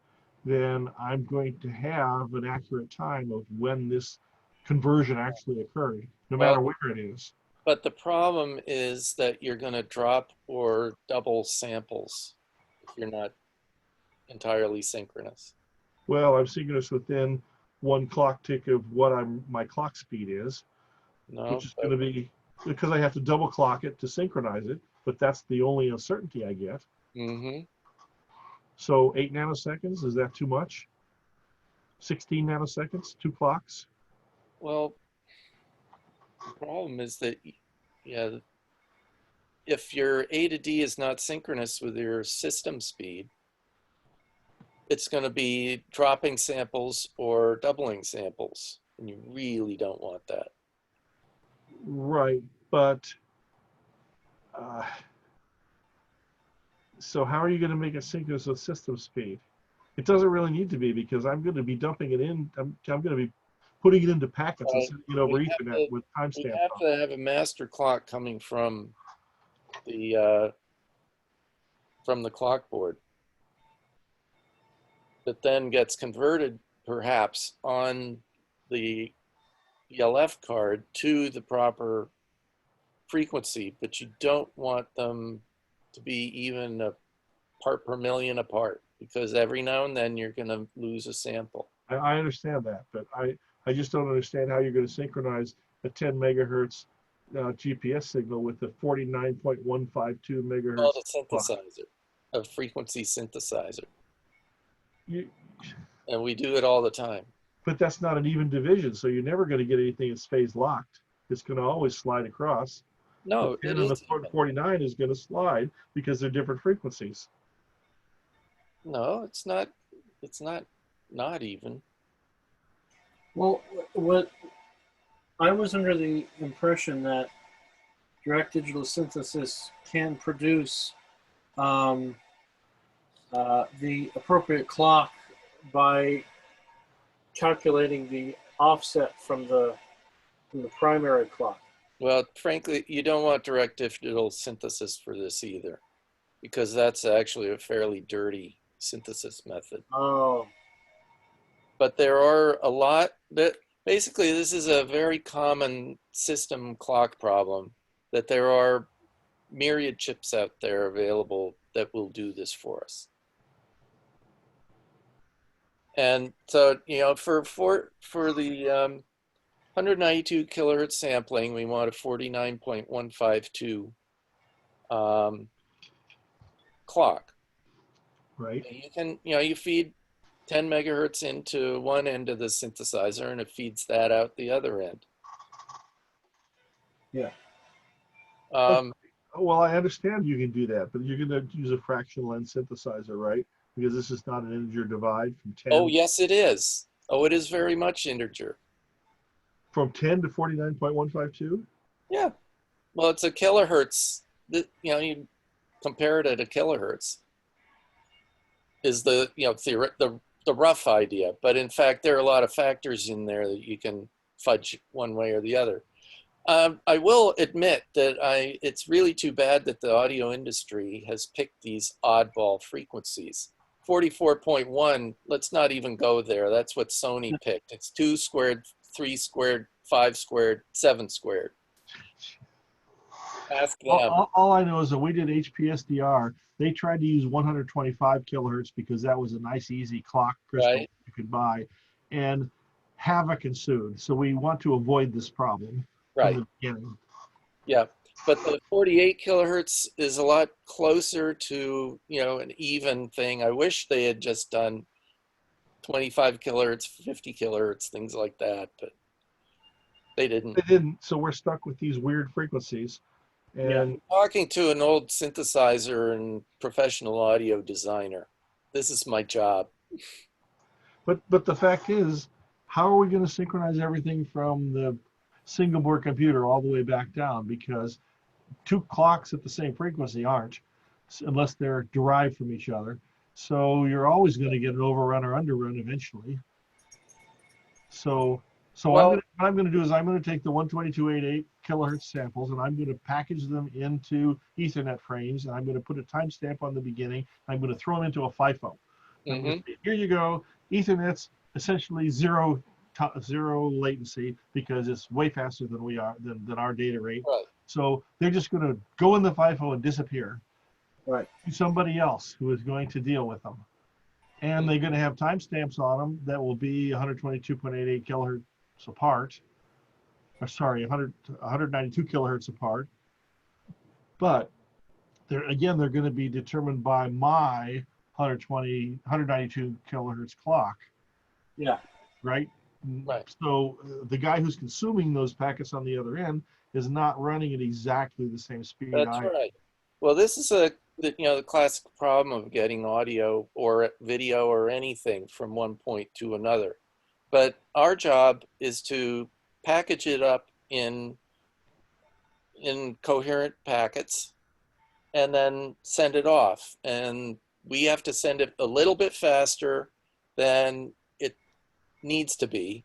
then I'm going to have an accurate time of when this conversion actually occurred, no matter where it is. But the problem is that you're going to drop or double samples if you're not entirely synchronous. Well, I'm synchronous within 1 clock tick of what my clock speed is, which is going to be, because I have to double clock it to synchronize it, but that's the only uncertainty I get. Mm-hmm. So 8 nanoseconds, is that too much? 16 nanoseconds, 2 clocks? Well, the problem is that, yeah, if your A to D is not synchronous with your system speed, it's going to be dropping samples or doubling samples, and you really don't want that. Right, but so how are you going to make it synchronous with system speed? It doesn't really need to be, because I'm going to be dumping it in. I'm going to be putting it into packets and sending it over Ethernet with timestamps. We have to have a master clock coming from the clock board that then gets converted perhaps on the ELF card to the proper frequency, but you don't want them to be even a part per million apart, because every now and then you're going to lose a sample. I understand that, but I just don't understand how you're going to synchronize a 10 megahertz GPS signal with a 49.152 megahertz. Called a synthesizer, a frequency synthesizer. And we do it all the time. But that's not an even division, so you're never going to get anything that's phase locked. It's going to always slide across. No, the 10 and the 49 is going to slide because they're different frequencies. No, it's not. It's not even. Well, what I was under the impression that direct digital synthesis can produce the appropriate clock by calculating the offset from the primary clock. Well, frankly, you don't want direct digital synthesis for this either, because that's actually a fairly dirty synthesis method. Oh. But there are a lot that basically this is a very common system clock problem, that there are myriad chips out there available that will do this for us. And so, you know, for the 192 kilohertz sampling, we want a 49.152 clock. Right. And you can, you know, you feed 10 megahertz into one end of the synthesizer and it feeds that out the other end. Yeah. Well, I understand you can do that, but you're going to use a fractional length synthesizer, right? Because this is not an integer divide from 10. Oh, yes, it is. Oh, it is very much integer. From 10 to 49.152? Yeah. Well, it's a kilohertz. You know, you compare it at a kilohertz is the, you know, the rough idea. But in fact, there are a lot of factors in there that you can fudge one way or the other. I will admit that it's really too bad that the audio industry has picked these oddball frequencies. 44.1, let's not even go there. That's what Sony picked. It's 2 squared, 3 squared, 5 squared, 7 squared. Ask them. All I know is that we did HPSDR. They tried to use 125 kilohertz because that was a nice, easy clock crystal Right. you could buy. And havoc ensued. So we want to avoid this problem Right. from the beginning. Yeah, but the 48 kilohertz is a lot closer to, you know, an even thing. I wish they had just done 25 kilohertz, 50 kilohertz, things like that, but they didn't. They didn't, so we're stuck with these weird frequencies. And Yeah, I'm talking to an old synthesizer and professional audio designer. This is my job. but the fact is, how are we going to synchronize everything from the single board computer all the way back down? Because two clocks at the same frequency aren't, unless they're derived from each other. So you're always going to get an overrun or underrun eventually. So Well, what I'm going to do is I'm going to take the 122.88 kilohertz samples and I'm going to package them into Ethernet frames, and I'm going to put a timestamp on the beginning. I'm going to throw them into a FIFO. I'm going to say, here you go. Ethernet's essentially zero latency because it's way faster than we are than our data rate. Right. So they're just going to go in the FIFO and disappear. Right. To somebody else who is going to deal with them. And they're going to have timestamps on them that will be 122.88 kilohertz apart. Or sorry, 192 kilohertz apart. But they're going to be determined by my 192 kilohertz clock. Yeah. Right? Right. So the guy who's consuming those packets on the other end is not running at exactly the same speed. That's right. Well, this is the classic problem of getting audio or video or anything from one point to another. But our job is to package it up in coherent packets and then send it off. And we have to send it a little bit faster than it needs to be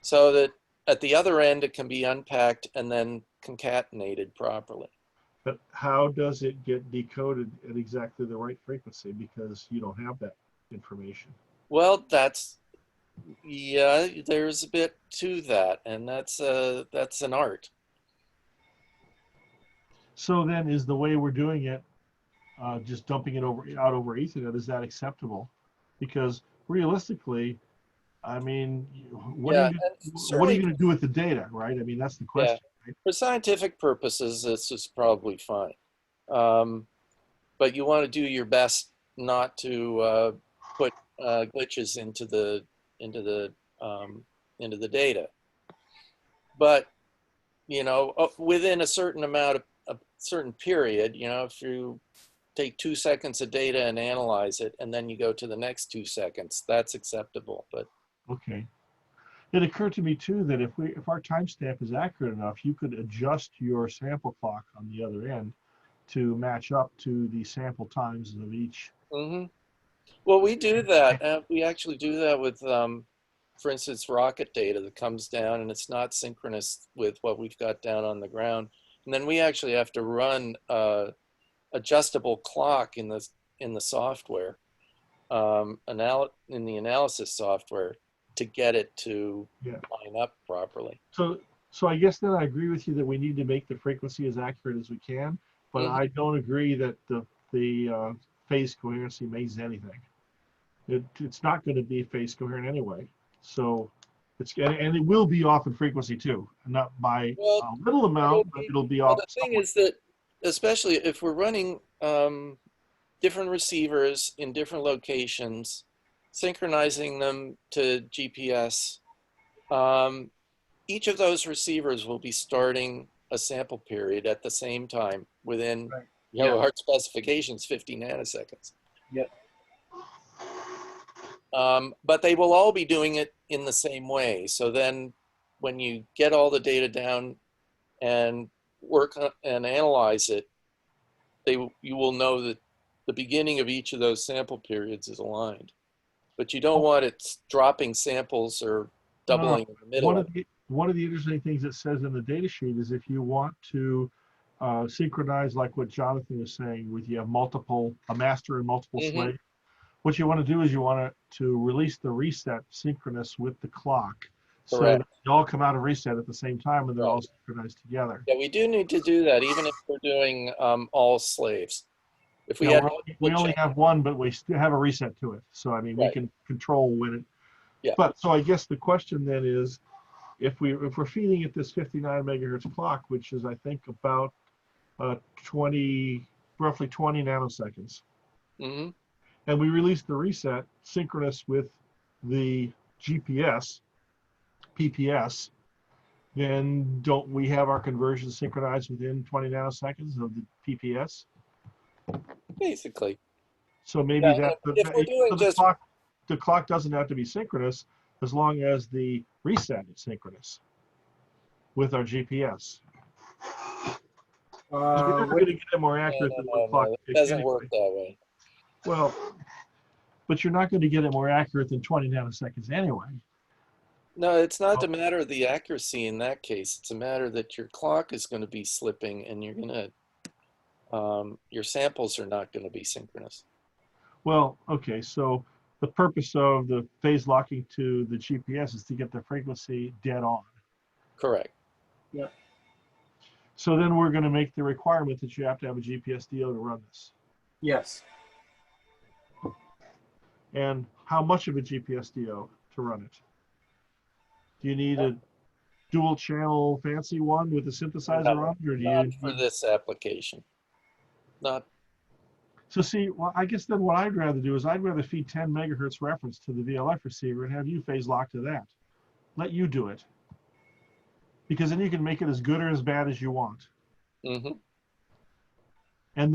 so that at the other end it can be unpacked and then concatenated properly. But how does it get decoded at exactly the right frequency? Because you don't have that information. Well, there's a bit to that, and that's an art. So then, is the way we're doing it just dumping it out over Ethernet? Is that acceptable? Because realistically, I mean, what are you going to do with the data, right? I mean, that's the question. Yeah. Right? For scientific purposes, this is probably fine, but you want to do your best not to put glitches into the data. But you know, within a certain amount of a certain period, you know, if you take 2 seconds of data and analyze it, and then you go to the next 2 seconds, that's acceptable. But okay. It occurred to me too that if our timestamp is accurate enough, you could adjust your sample clock on the other end to match up to the sample times of each. Mm-hmm. Well, we do that. We actually do that with, for instance, rocket data that comes down and it's not synchronous with what we've got down on the ground. And then we actually have to run adjustable clock in the software, in the analysis software, to get it to line up properly. So I guess then I agree with you that we need to make the frequency as accurate as we can, but I don't agree that the phase coherency means anything. It's not going to be phase coherent anyway. So and it will be off in frequency too, not by a little amount, but it'll be off. The thing is that, especially if we're running different receivers in different locations, synchronizing them to GPS, each of those receivers will be starting a sample period at the same time within, Right. you know, Yeah. our specifications, 50 nanoseconds. Yep. But they will all be doing it in the same way. So then when you get all the data down and work and analyze it, you will know that the beginning of each of those sample periods is aligned. But you don't want it dropping samples or doubling in the middle. One of the interesting things it says in the data sheet is if you want to synchronize, like what Jonathan was saying, with you have a master and multiple slaves. What you want to do is you want to release the reset synchronous with the clock. So Correct. that they all come out of reset at the same time and they're all synchronized together. Yeah, we do need to do that, even if we're doing all slaves. If we Yeah, had we only have one, but we still have a reset to it. So I mean, we can control when it. Yeah. But so I guess the question then is, if we're feeding it this 59 megahertz clock, which is I think about roughly 20 nanoseconds, and we release the reset synchronous with the GPS, PPS, then don't we have our conversion synchronized within 20 nanoseconds of the PPS? Basically. So maybe if we're doing the clock doesn't have to be synchronous as long as the reset is synchronous with our GPS. We're never going to get it more accurate than one clock. It doesn't work that way. Well, but you're not going to get it more accurate than 20 nanoseconds anyway. No, it's not a matter of the accuracy in that case. It's a matter that your clock is going to be slipping and you're going to, your samples are not going to be synchronous. Well, okay, so the purpose of the phase locking to the GPS is to get the frequency dead on. Correct. Yep. So then we're going to make the requirement that you have to have a GPS DO to run this. Yes. And how much of a GPS DO to run it? Do you need a dual channel fancy one with a synthesizer on it, or do Not you for this application. Not. So see, well, I guess then what I'd rather do is I'd rather feed 10 megahertz reference to the VLF receiver and have you phase lock to that. Let you do it. Because then you can make it as good or as bad as you want. And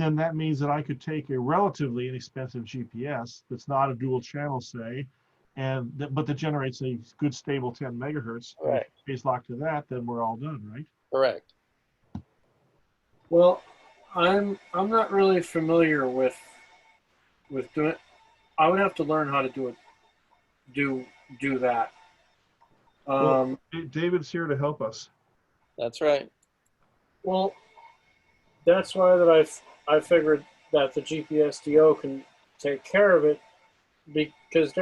then that means that I could take a relatively inexpensive GPS that's not a dual channel, say, but that generates a good stable 10 megahertz. Right. Phase lock to that, then we're all done, right? Correct. Well, I'm not really familiar with doing it. I would have to learn how to do that. Well, David's here to help us. That's right. Well, that's why that I figured that the GPS DO can take care of it, because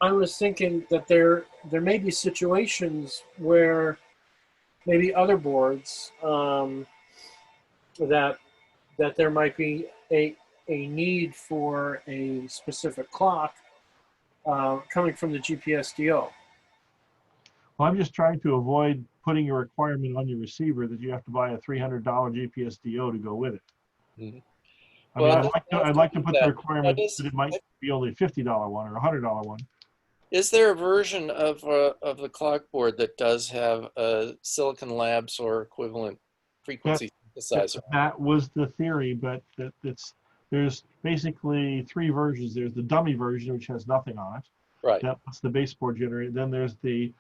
I was thinking that there may be situations where maybe other boards that there might be a need for a specific clock coming from the GPS DO. Well, I'm just trying to avoid putting a requirement on your receiver that you have to buy a $300 GPS DO to go with it. I mean, I'd like to put the requirement that it might be only a $50 one or a $100 one. Is there a version of the clock board that does have a Silicon Labs or equivalent frequency synthesizer? That was the theory, but there's basically three versions. There's the dummy version, which has nothing on it. Right. That's the baseboard generator. Then there's the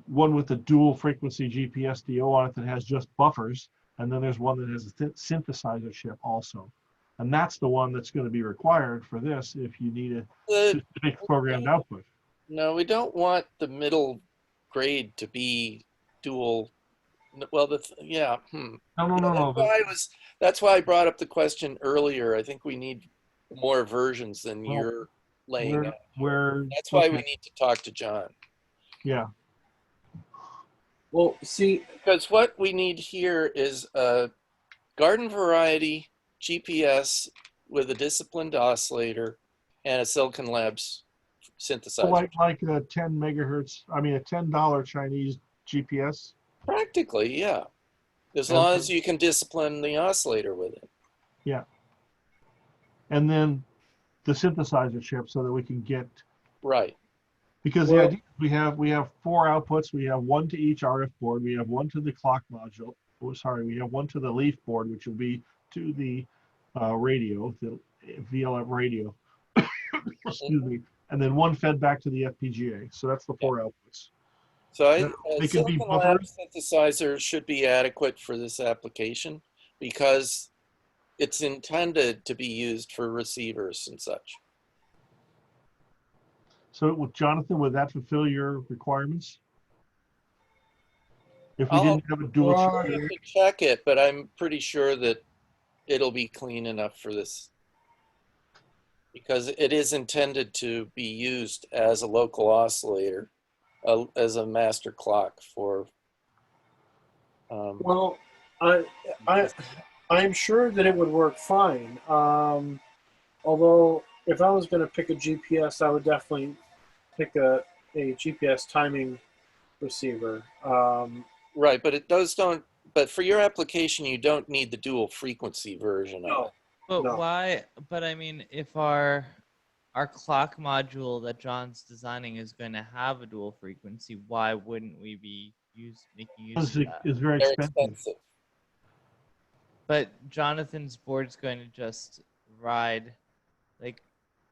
one with the dual frequency GPS DO on it that has just buffers. And then there's one that has a synthesizer chip also. And that's the one that's going to be required for this if you need a specific programmed output. No, we don't want the middle grade to be dual. Well, No. That's why I brought up the question earlier. I think we need more versions than you're laying out. That's why we need to talk to John. Yeah. Well, see, because what we need here is a garden variety GPS with a disciplined oscillator and a Silicon Labs synthesizer. Like a 10 megahertz, I mean a $10 Chinese GPS? Practically, yeah. As long as you can discipline the oscillator with it. Yeah. And then the synthesizer chip so that we can get... Right. Because the Well, idea is we have four outputs. We have one to each RF board. We have one to the clock module. Oh, sorry, we have one to the leaf board, which will be to the radio, the VLF radio. Excuse me. And then one fed back to the FPGA. So that's the four outputs. So They can be Silicon buffered. Lab synthesizer should be adequate for this application because it's intended to be used for receivers and such. So with Jonathan, would that fulfill your requirements? If we I'll didn't have a dual have channel, to check it, but I'm pretty sure that it'll be clean enough for this because it is intended to be used as a local oscillator, as a master clock for. well, I'm sure that it would work fine. Although, if I was going to pick a GPS, I would definitely pick a GPS timing receiver. Right, but but for your application, you don't need the dual frequency version of it. But No. why? But I mean, if our clock module that John's designing is going to have a dual frequency, why wouldn't we be making use because of it that? is very They're expensive. expensive. But Jonathan's board's going to just ride, like,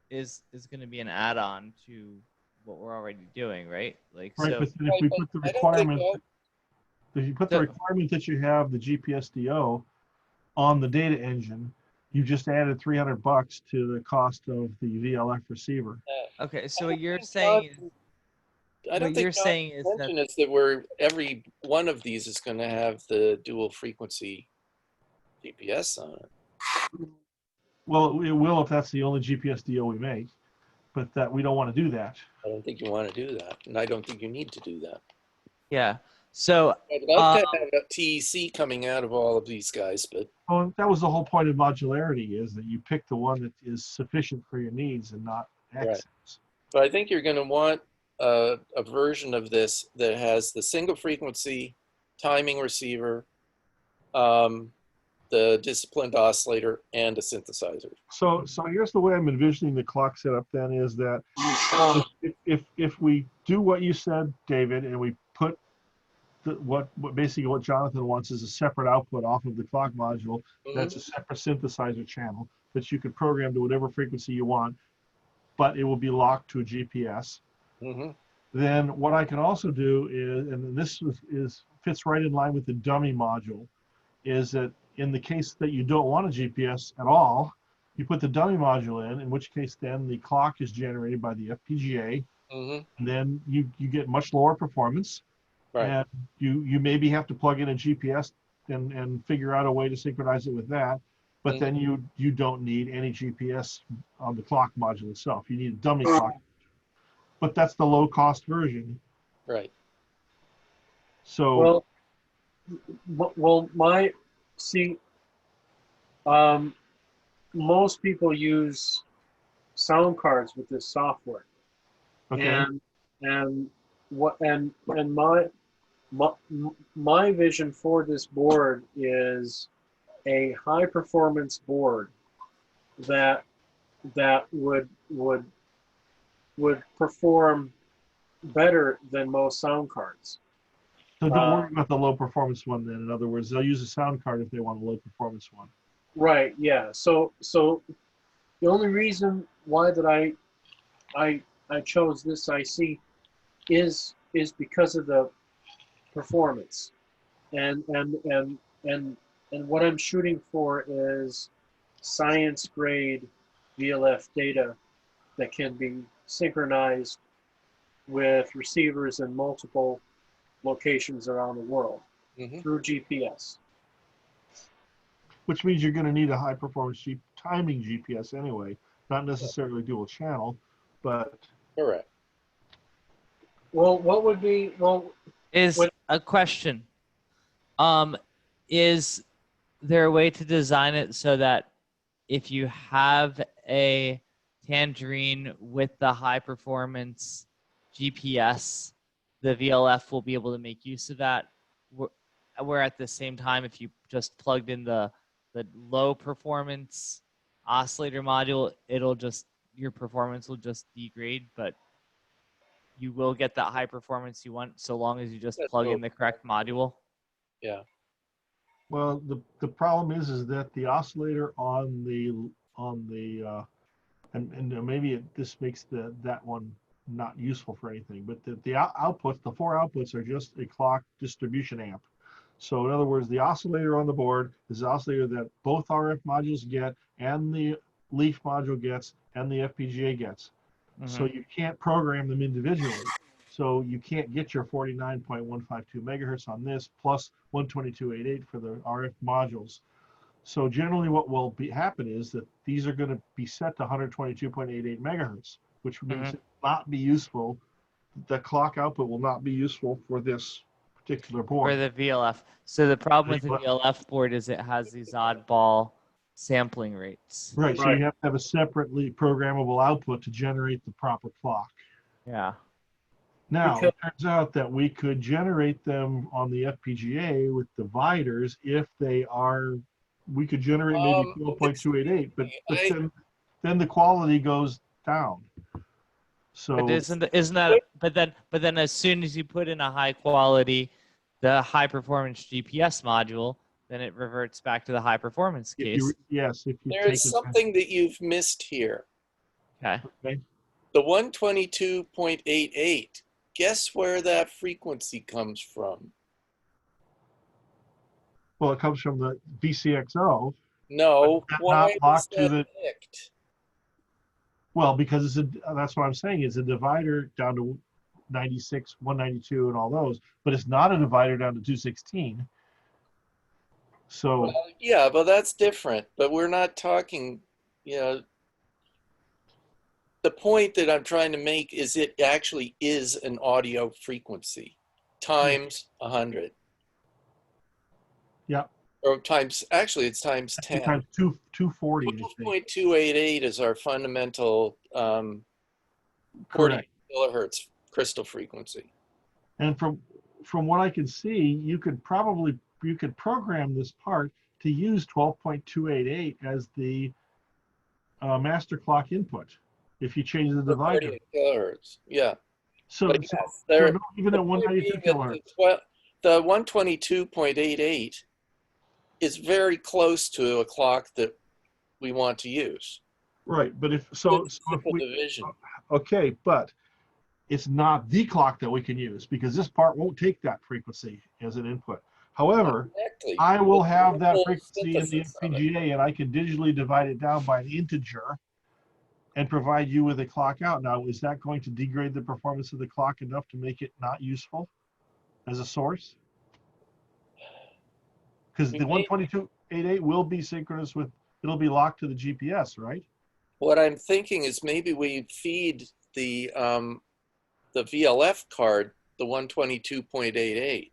is going to be an add-on to what we're already doing, right? Like, Right, so. but then if we put the I don't think requirement, if you put the requirement that you have the GPSDO on the data engine, you just added $300 to the cost of the VLF receiver. Okay, so what you're saying is, I don't what think you're saying John's is intention that is that every one of these is going to have the dual frequency GPS on it. Well, it will if that's the only GPSDO we make, but that we don't want to do that. I don't think you want to do that, and I don't think you need to do that. yeah. So I'd love to have a TEC coming out of all of these guys, but Well, that was the whole point of modularity, is that you pick the one that is sufficient for your needs and not excess. but I think you're going to want a version of this that has the single frequency timing receiver, the disciplined oscillator, and a synthesizer. So here's the way I'm envisioning the clock setup then is that if we do what you said, David, and we put basically what Jonathan wants is a separate output off of the clock module, that's a separate synthesizer channel that you could program to whatever frequency you want, but it will be locked to a GPS. Then what I can also do is, and this fits right in line with the dummy module, is that in the case that you don't want a GPS at all, you put the dummy module in which case then the clock is generated by the FPGA, and then you get much lower performance. Right. And you maybe have to plug in a GPS and figure out a way to synchronize it with that, but then you don't need any GPS on the clock module itself. You need a dummy clock, but that's the low cost version. Right. So most people use sound cards with this software. Okay. And my vision for this board is a high performance board that would perform better than most sound cards. So don't worry about the low performance one then. In other words, they'll use a sound card if they want a low performance one. Right, yeah. So the only reason why that I chose this IC is because of the performance. And what I'm shooting for is science grade VLF data that can be synchronized with receivers in multiple locations around the world through GPS. Which means you're going to need a high performance timing GPS anyway, not necessarily dual channel, but. Correct. Well, what would be, a question. Is there a way to design it so that if you have a Tangerine with the high performance GPS, the VLF will be able to make use of that? Where at the same time, if you just plugged in the low performance oscillator module, your performance will just degrade, but you will get that high performance you want so long as you just That's plug in okay. the correct module. Yeah. Well, the problem is that the oscillator on the and maybe this makes that one not useful for anything, but the outputs, the 4 outputs are just a clock distribution amp. So in other words, the oscillator on the board is the oscillator that both RF modules get and the leaf module gets and the FPGA gets. So you can't program them individually. So you can't get your 49.152 megahertz on this plus 122.88 for the RF modules. So generally what will happen is that these are going to be set to 122.88 megahertz, which means it will not be useful. The clock output will not be useful for this particular board. For the VLF. So the problem with the VLF board is it has these oddball sampling rates. Right, so you have to have a separately programmable output to generate the proper clock. Yeah. Now, it turns out that we could generate them on the FPGA with dividers if they are, we could generate maybe 12.288, but then the quality goes down. So But isn't that but then as soon as you put in a high quality, the high performance GPS module, then it reverts back to the high performance case. Yes, if you There is something that you've missed here. Okay. The 122.88. Guess where that frequency comes from? Well, it comes from the VCXO. No, why was locked to that the picked? Well, because that's what I'm saying. It's a divider down to 96, 192, and all those, but it's not a divider down to 216. So Well, yeah, but that's different. But we're not talking, the point that I'm trying to make is it actually is an audio frequency times 100. Yeah. Or actually it's times 10. Times 240. 12.288 is our fundamental 40 kilohertz crystal frequency. And from what I can see, you could program this part to use 12.288 as the master clock input if you change the divider. 40 kilohertz, yeah. So, yes, so even at 192 kilohertz. The 122.88 is very close to a clock that we want to use. Right, but if division. Okay, but it's not the clock that we can use because this part won't take that frequency as an input. However, I will have that frequency in the FPGA and I can digitally divide it down by an integer and provide you with a clock out. Now, is that going to degrade the performance of the clock enough to make it not useful as a source? Because the 122.88 will be synchronous with, it'll be locked to the GPS, right? What I'm thinking is maybe we feed the VLF card the 122.88,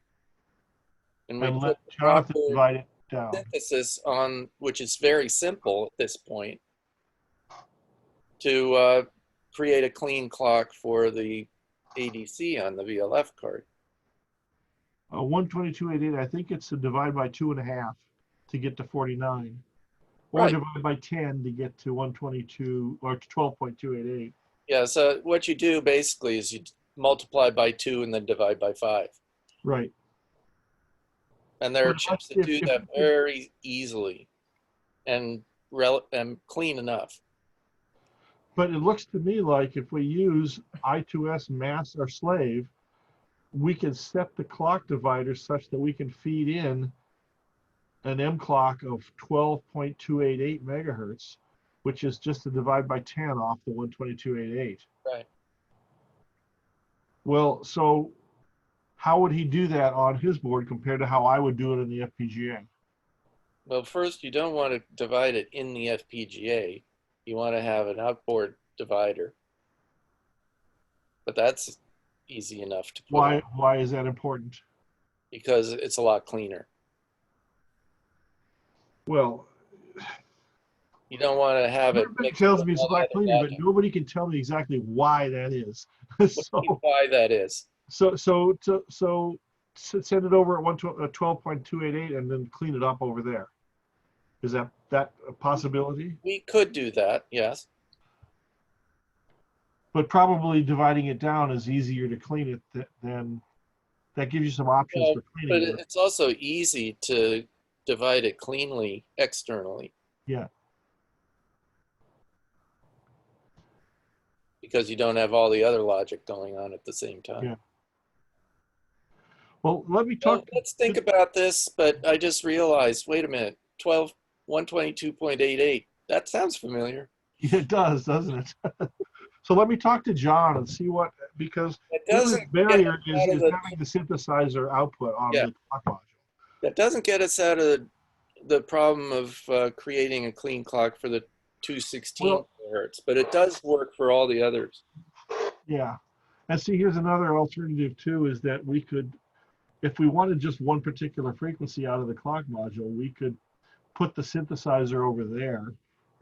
and we put the proper divide it down. synthesis on, which is very simple at this point, to create a clean clock for the ADC on the VLF card. 122.88, I think it's to divide by 2.5 to get to 49, or divide by 10 to get to 122 or 12.288. Yeah, so what you do basically is you multiply by 2 and then divide by 5. Right. And there are chips that do that very easily and clean enough. But it looks to me like if we use I2S mass or slave, we can set the clock divider such that we can feed in an M clock of 12.288 megahertz, which is just to divide by 10 off the 122.88. Right. Well, so how would he do that on his board compared to how I would do it in the FPGA? Well, first, you don't want to divide it in the FPGA. You want to have an outboard divider. But that's easy enough to put on. Why is that important? Because it's a lot cleaner. Well, you don't want to have it. Everybody tells me it's a lot cleaner, but nobody can tell me exactly why that is. Why that is. So send it over at 12.288 and then clean it up over there. Is that a possibility? We could do that, yes. but probably dividing it down is easier to clean it than that gives you some options Well, for but cleaning it. it's also easy to divide it cleanly externally Yeah. because you don't have all the other logic going on at the same time. Yeah. Well, let me Well, talk. let's think about this, but I just realized, wait a minute, 122.88, that sounds familiar. It does, doesn't it? So let me talk to John and see what, because It the other doesn't barrier get us out is of having the synthesizer output on Yeah. the clock module. That doesn't get us out of the problem of creating a clean clock for the 216 hertz, but it does work for all the others. Yeah. And see, here's another alternative too, is that we could, if we wanted just one particular frequency out of the clock module, we could put the synthesizer over there.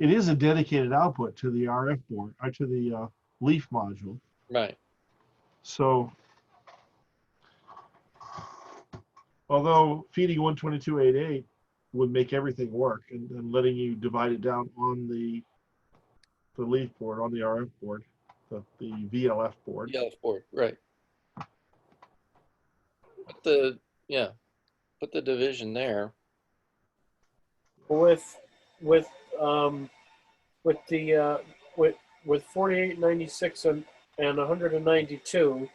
It is a dedicated output to the RF board, or to the leaf module. Right. So, although feeding 122.88 would make everything work, and letting you divide it down on the leaf board, on the RF board, the VLF board. VLF board, right. Put the division there. With the with 4896 and 192,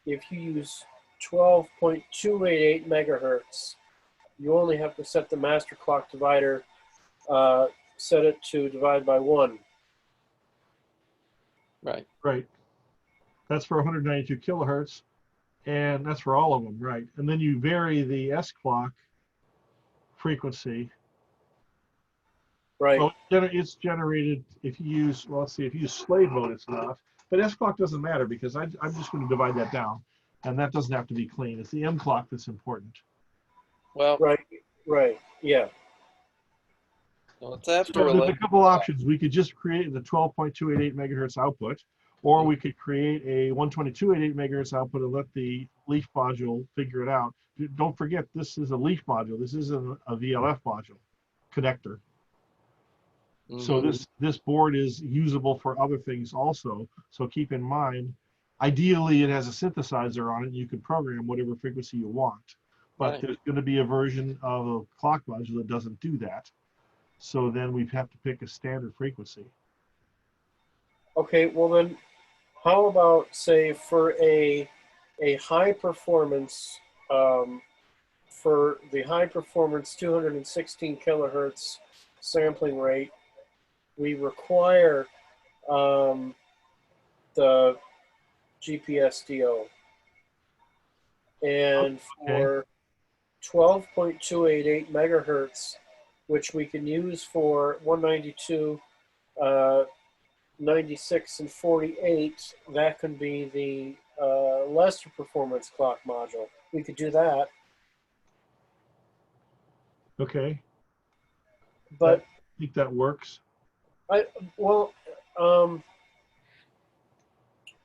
if you use 12.288 megahertz, you only have to set the master clock divider, set it to divide by 1. Right. Right. That's for 192 kilohertz, and that's for all of them, right? And then you vary the S clock frequency. Right. Well, it's generated if you use, well, let's see, if you use slave mode, it's not. But S clock doesn't matter because I'm just going to divide that down, and that doesn't have to be clean. It's the M clock that's important. Well, right, yeah. Well, it's after So there's 11. a couple options. We could just create the 12.288 megahertz output, or we could create a 122.88 megahertz output and let the leaf module figure it out. Don't forget, this is a leaf module. This isn't a VLF module connector. So this board is usable for other things also. So keep in mind, ideally it has a synthesizer on it. And you can program whatever frequency you want. But there's going to be a version of a clock module that doesn't do that. So then we have to pick a standard frequency. Okay, well then, how about, say, for a high performance, for the high performance 216 kilohertz sampling rate, we require the GPSDO. And for 12.288 megahertz, which we can use for 192, 96, and 48, that can be the lesser performance clock module. We could do that. Okay. But I think that works.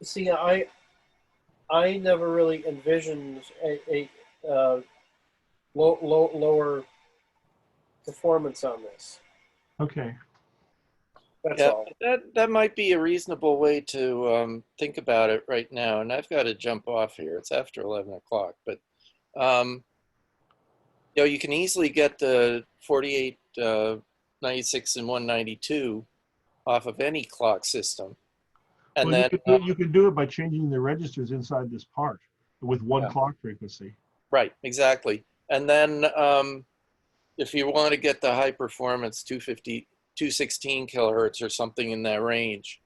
See, I never really envisioned a lower performance on this. Okay. That's all. That might be a reasonable way to think about it right now. And I've got to jump off here. It's after 11 o'clock. But you can easily get the 48, 96, and 192 off of any clock system. And well, then you can do it by changing the registers inside this part with one clock frequency. Right, exactly. And then if you want to get the high performance 216 kilohertz or something in that range,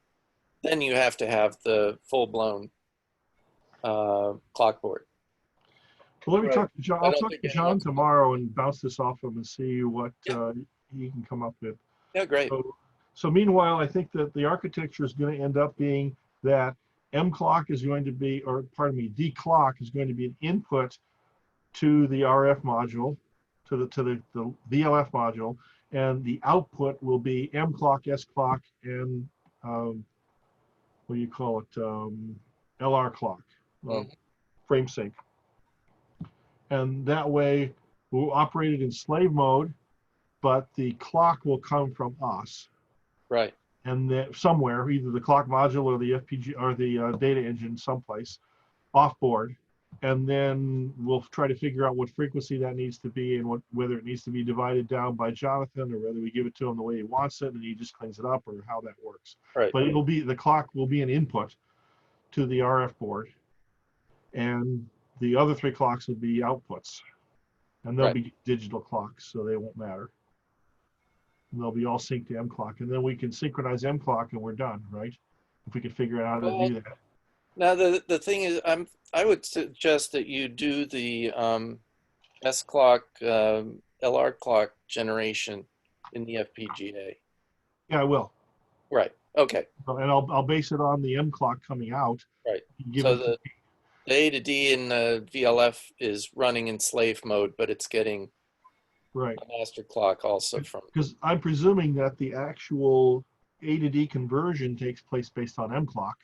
then you have to have the full-blown clock board. Well, let me talk to John. I'll talk to John tomorrow and bounce this off him and see what he can come up with. Yeah, great. So meanwhile, I think that the architecture is going to end up being that M clock is going to be, or pardon me, D clock is going to be an input to the RF module, to the VLF module, and the output will be M clock, S clock, and what do you call it, LR clock, frame sync. And that way we'll operate it in slave mode, but the clock will come from us. Right. and then somewhere, either the clock module or the FPG or the data engine someplace off board. And then we'll try to figure out what frequency that needs to be and whether it needs to be divided down by Jonathan or whether we give it to him the way he wants it and he just cleans it up or how that works. Right. But the clock will be an input to the RF board, and the other 3 clocks will be outputs, and they'll be digital clocks, so they won't matter. And they'll be all synced to M clock, and then we can synchronize M clock and we're done, right? If we can figure out how to do that. Now the thing is, I would suggest that you do the S clock, LR clock generation in the FPGA. Yeah, I will. Right. Okay. And I'll base it on the M clock coming out. Right. Give So it the A to D in the VLF is running in slave mode, but it's getting right a master clock also from. Because I'm presuming that the actual A to D conversion takes place based on M clock,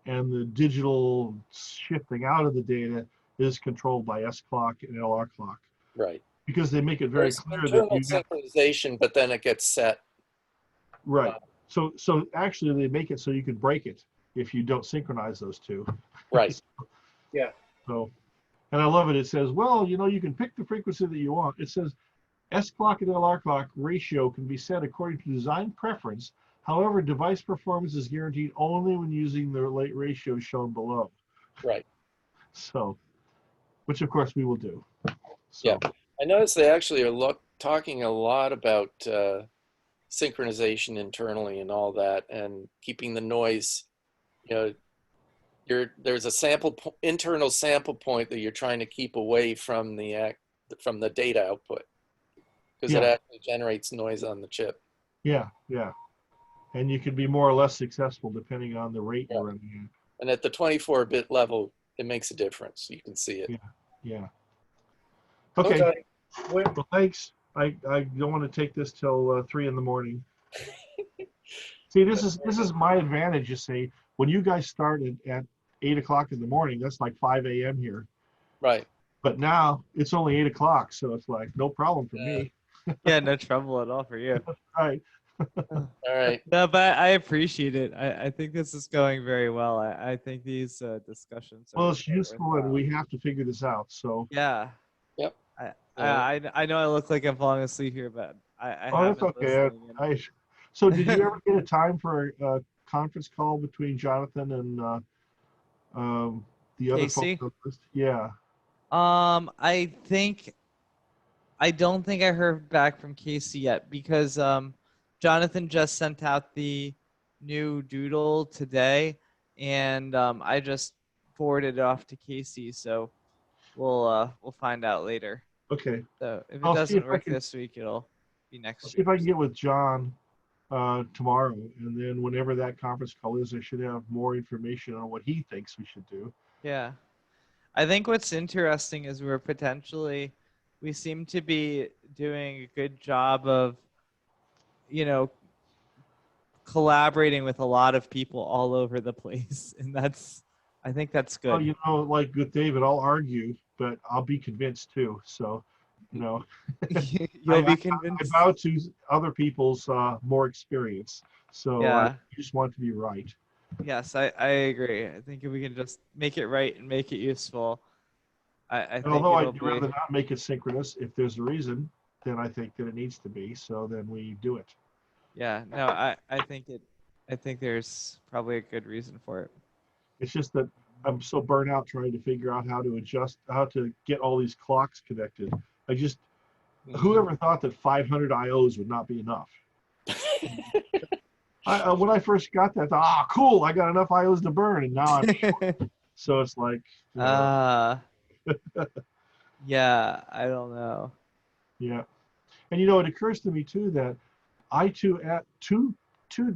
and the digital shifting out of the data is controlled by S clock and LR clock. Right. Because they make it very clear that internal you got synchronization, but then it gets set. right. So actually they make it so you can break it if you don't synchronize those two. Right. Yeah. So, and I love it. It says, well, you can pick the frequency that you want. It says S clock and LR clock ratio can be set according to design preference. However, device performance is guaranteed only when using the rate ratio shown below. Right. So, which of course we will do. So, yeah. I noticed they actually are talking a lot about synchronization internally and all that, and keeping the noise. There's a internal sample point that you're trying to keep away from the data output, because it actually generates noise on the chip. Yeah. And you can be more or less successful depending on the rate you're running at. And at the 24-bit level, it makes a difference. You can see it. Yeah. Okay. Well, thanks. I don't want to take this till 3 in the morning. See, this is my advantage. You see, when you guys started at 8 o'clock in the morning, that's like 5 a.m. here. Right. But now it's only 8 o'clock, so it's like no problem for me. Yeah, no trouble at all for you. Right. All right. No, but I appreciate it. I think this is going very well. I think these discussions. Well, it's useful, and we have to figure this out. So. Yeah. Yep. I know I look like I'm falling asleep here, but I Oh, that's okay. So did you ever get a time for a conference call between Jonathan and the other Casey? folks on the list? Yeah. I don't think I heard back from Casey yet, because Jonathan just sent out the new doodle today, and I just forwarded it off to Casey. So we'll find out later. Okay. So if it I'll see doesn't if I work can- this week, it'll be next See week. if I can get with John tomorrow, and then whenever that conference call is, I should have more information on what he thinks we should do. Yeah. I think what's interesting is we seem to be doing a good job of, collaborating with a lot of people all over the place. And I think that's good. Well, like with David, I'll argue, but I'll be convinced too. So, You'll be convinced. I bow to other people's more experience. So Yeah. I just want to be right. Yes, I agree. I think if we can just make it right and make it useful, I And think although it'll I'd be. rather not make it synchronous, if there's a reason, then I think that it needs to be. So then we do it. Yeah, no, I think there's probably a good reason for it. It's just that I'm so burnt out trying to figure out how to get all these clocks connected. Whoever thought that 500 IOs would not be enough? When I first got that, I thought, cool, I got enough IOs to burn, and now I'm short. So it's like, Yeah, I don't know. yeah. And it occurs to me too that two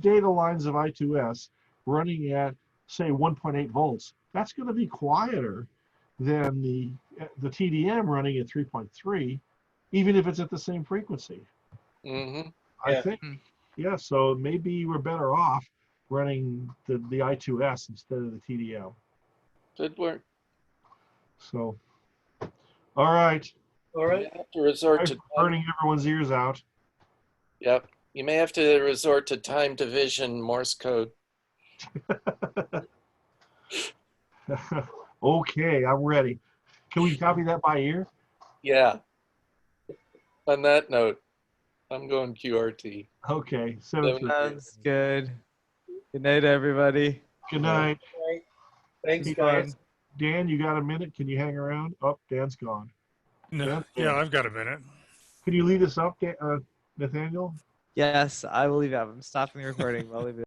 data lines of I2S running at say 1.8 volts, that's going to be quieter than the TDM running at 3.3, even if it's at the same frequency. Mm-hmm. I think, yeah. So maybe we're better off running the I2S instead of the TDM. Good work. So, all right. All right. You have to resort I'm to burning everyone's ears out. Yep. You may have to resort to time division Morse code. Okay, I'm ready. Can we copy that by ear? Yeah. On that note, I'm going QRT. Okay, 7:30. Sounds good. Good night, everybody. Good night. Thanks, Hey, guys. Dan, you got a minute? Can you hang around? Oh, Dan's gone. No, Dan's yeah, gone. I've got a minute. Can you lead us up, Nathaniel? Yes, I will leave out. I'm stopping the recording. I'll leave it.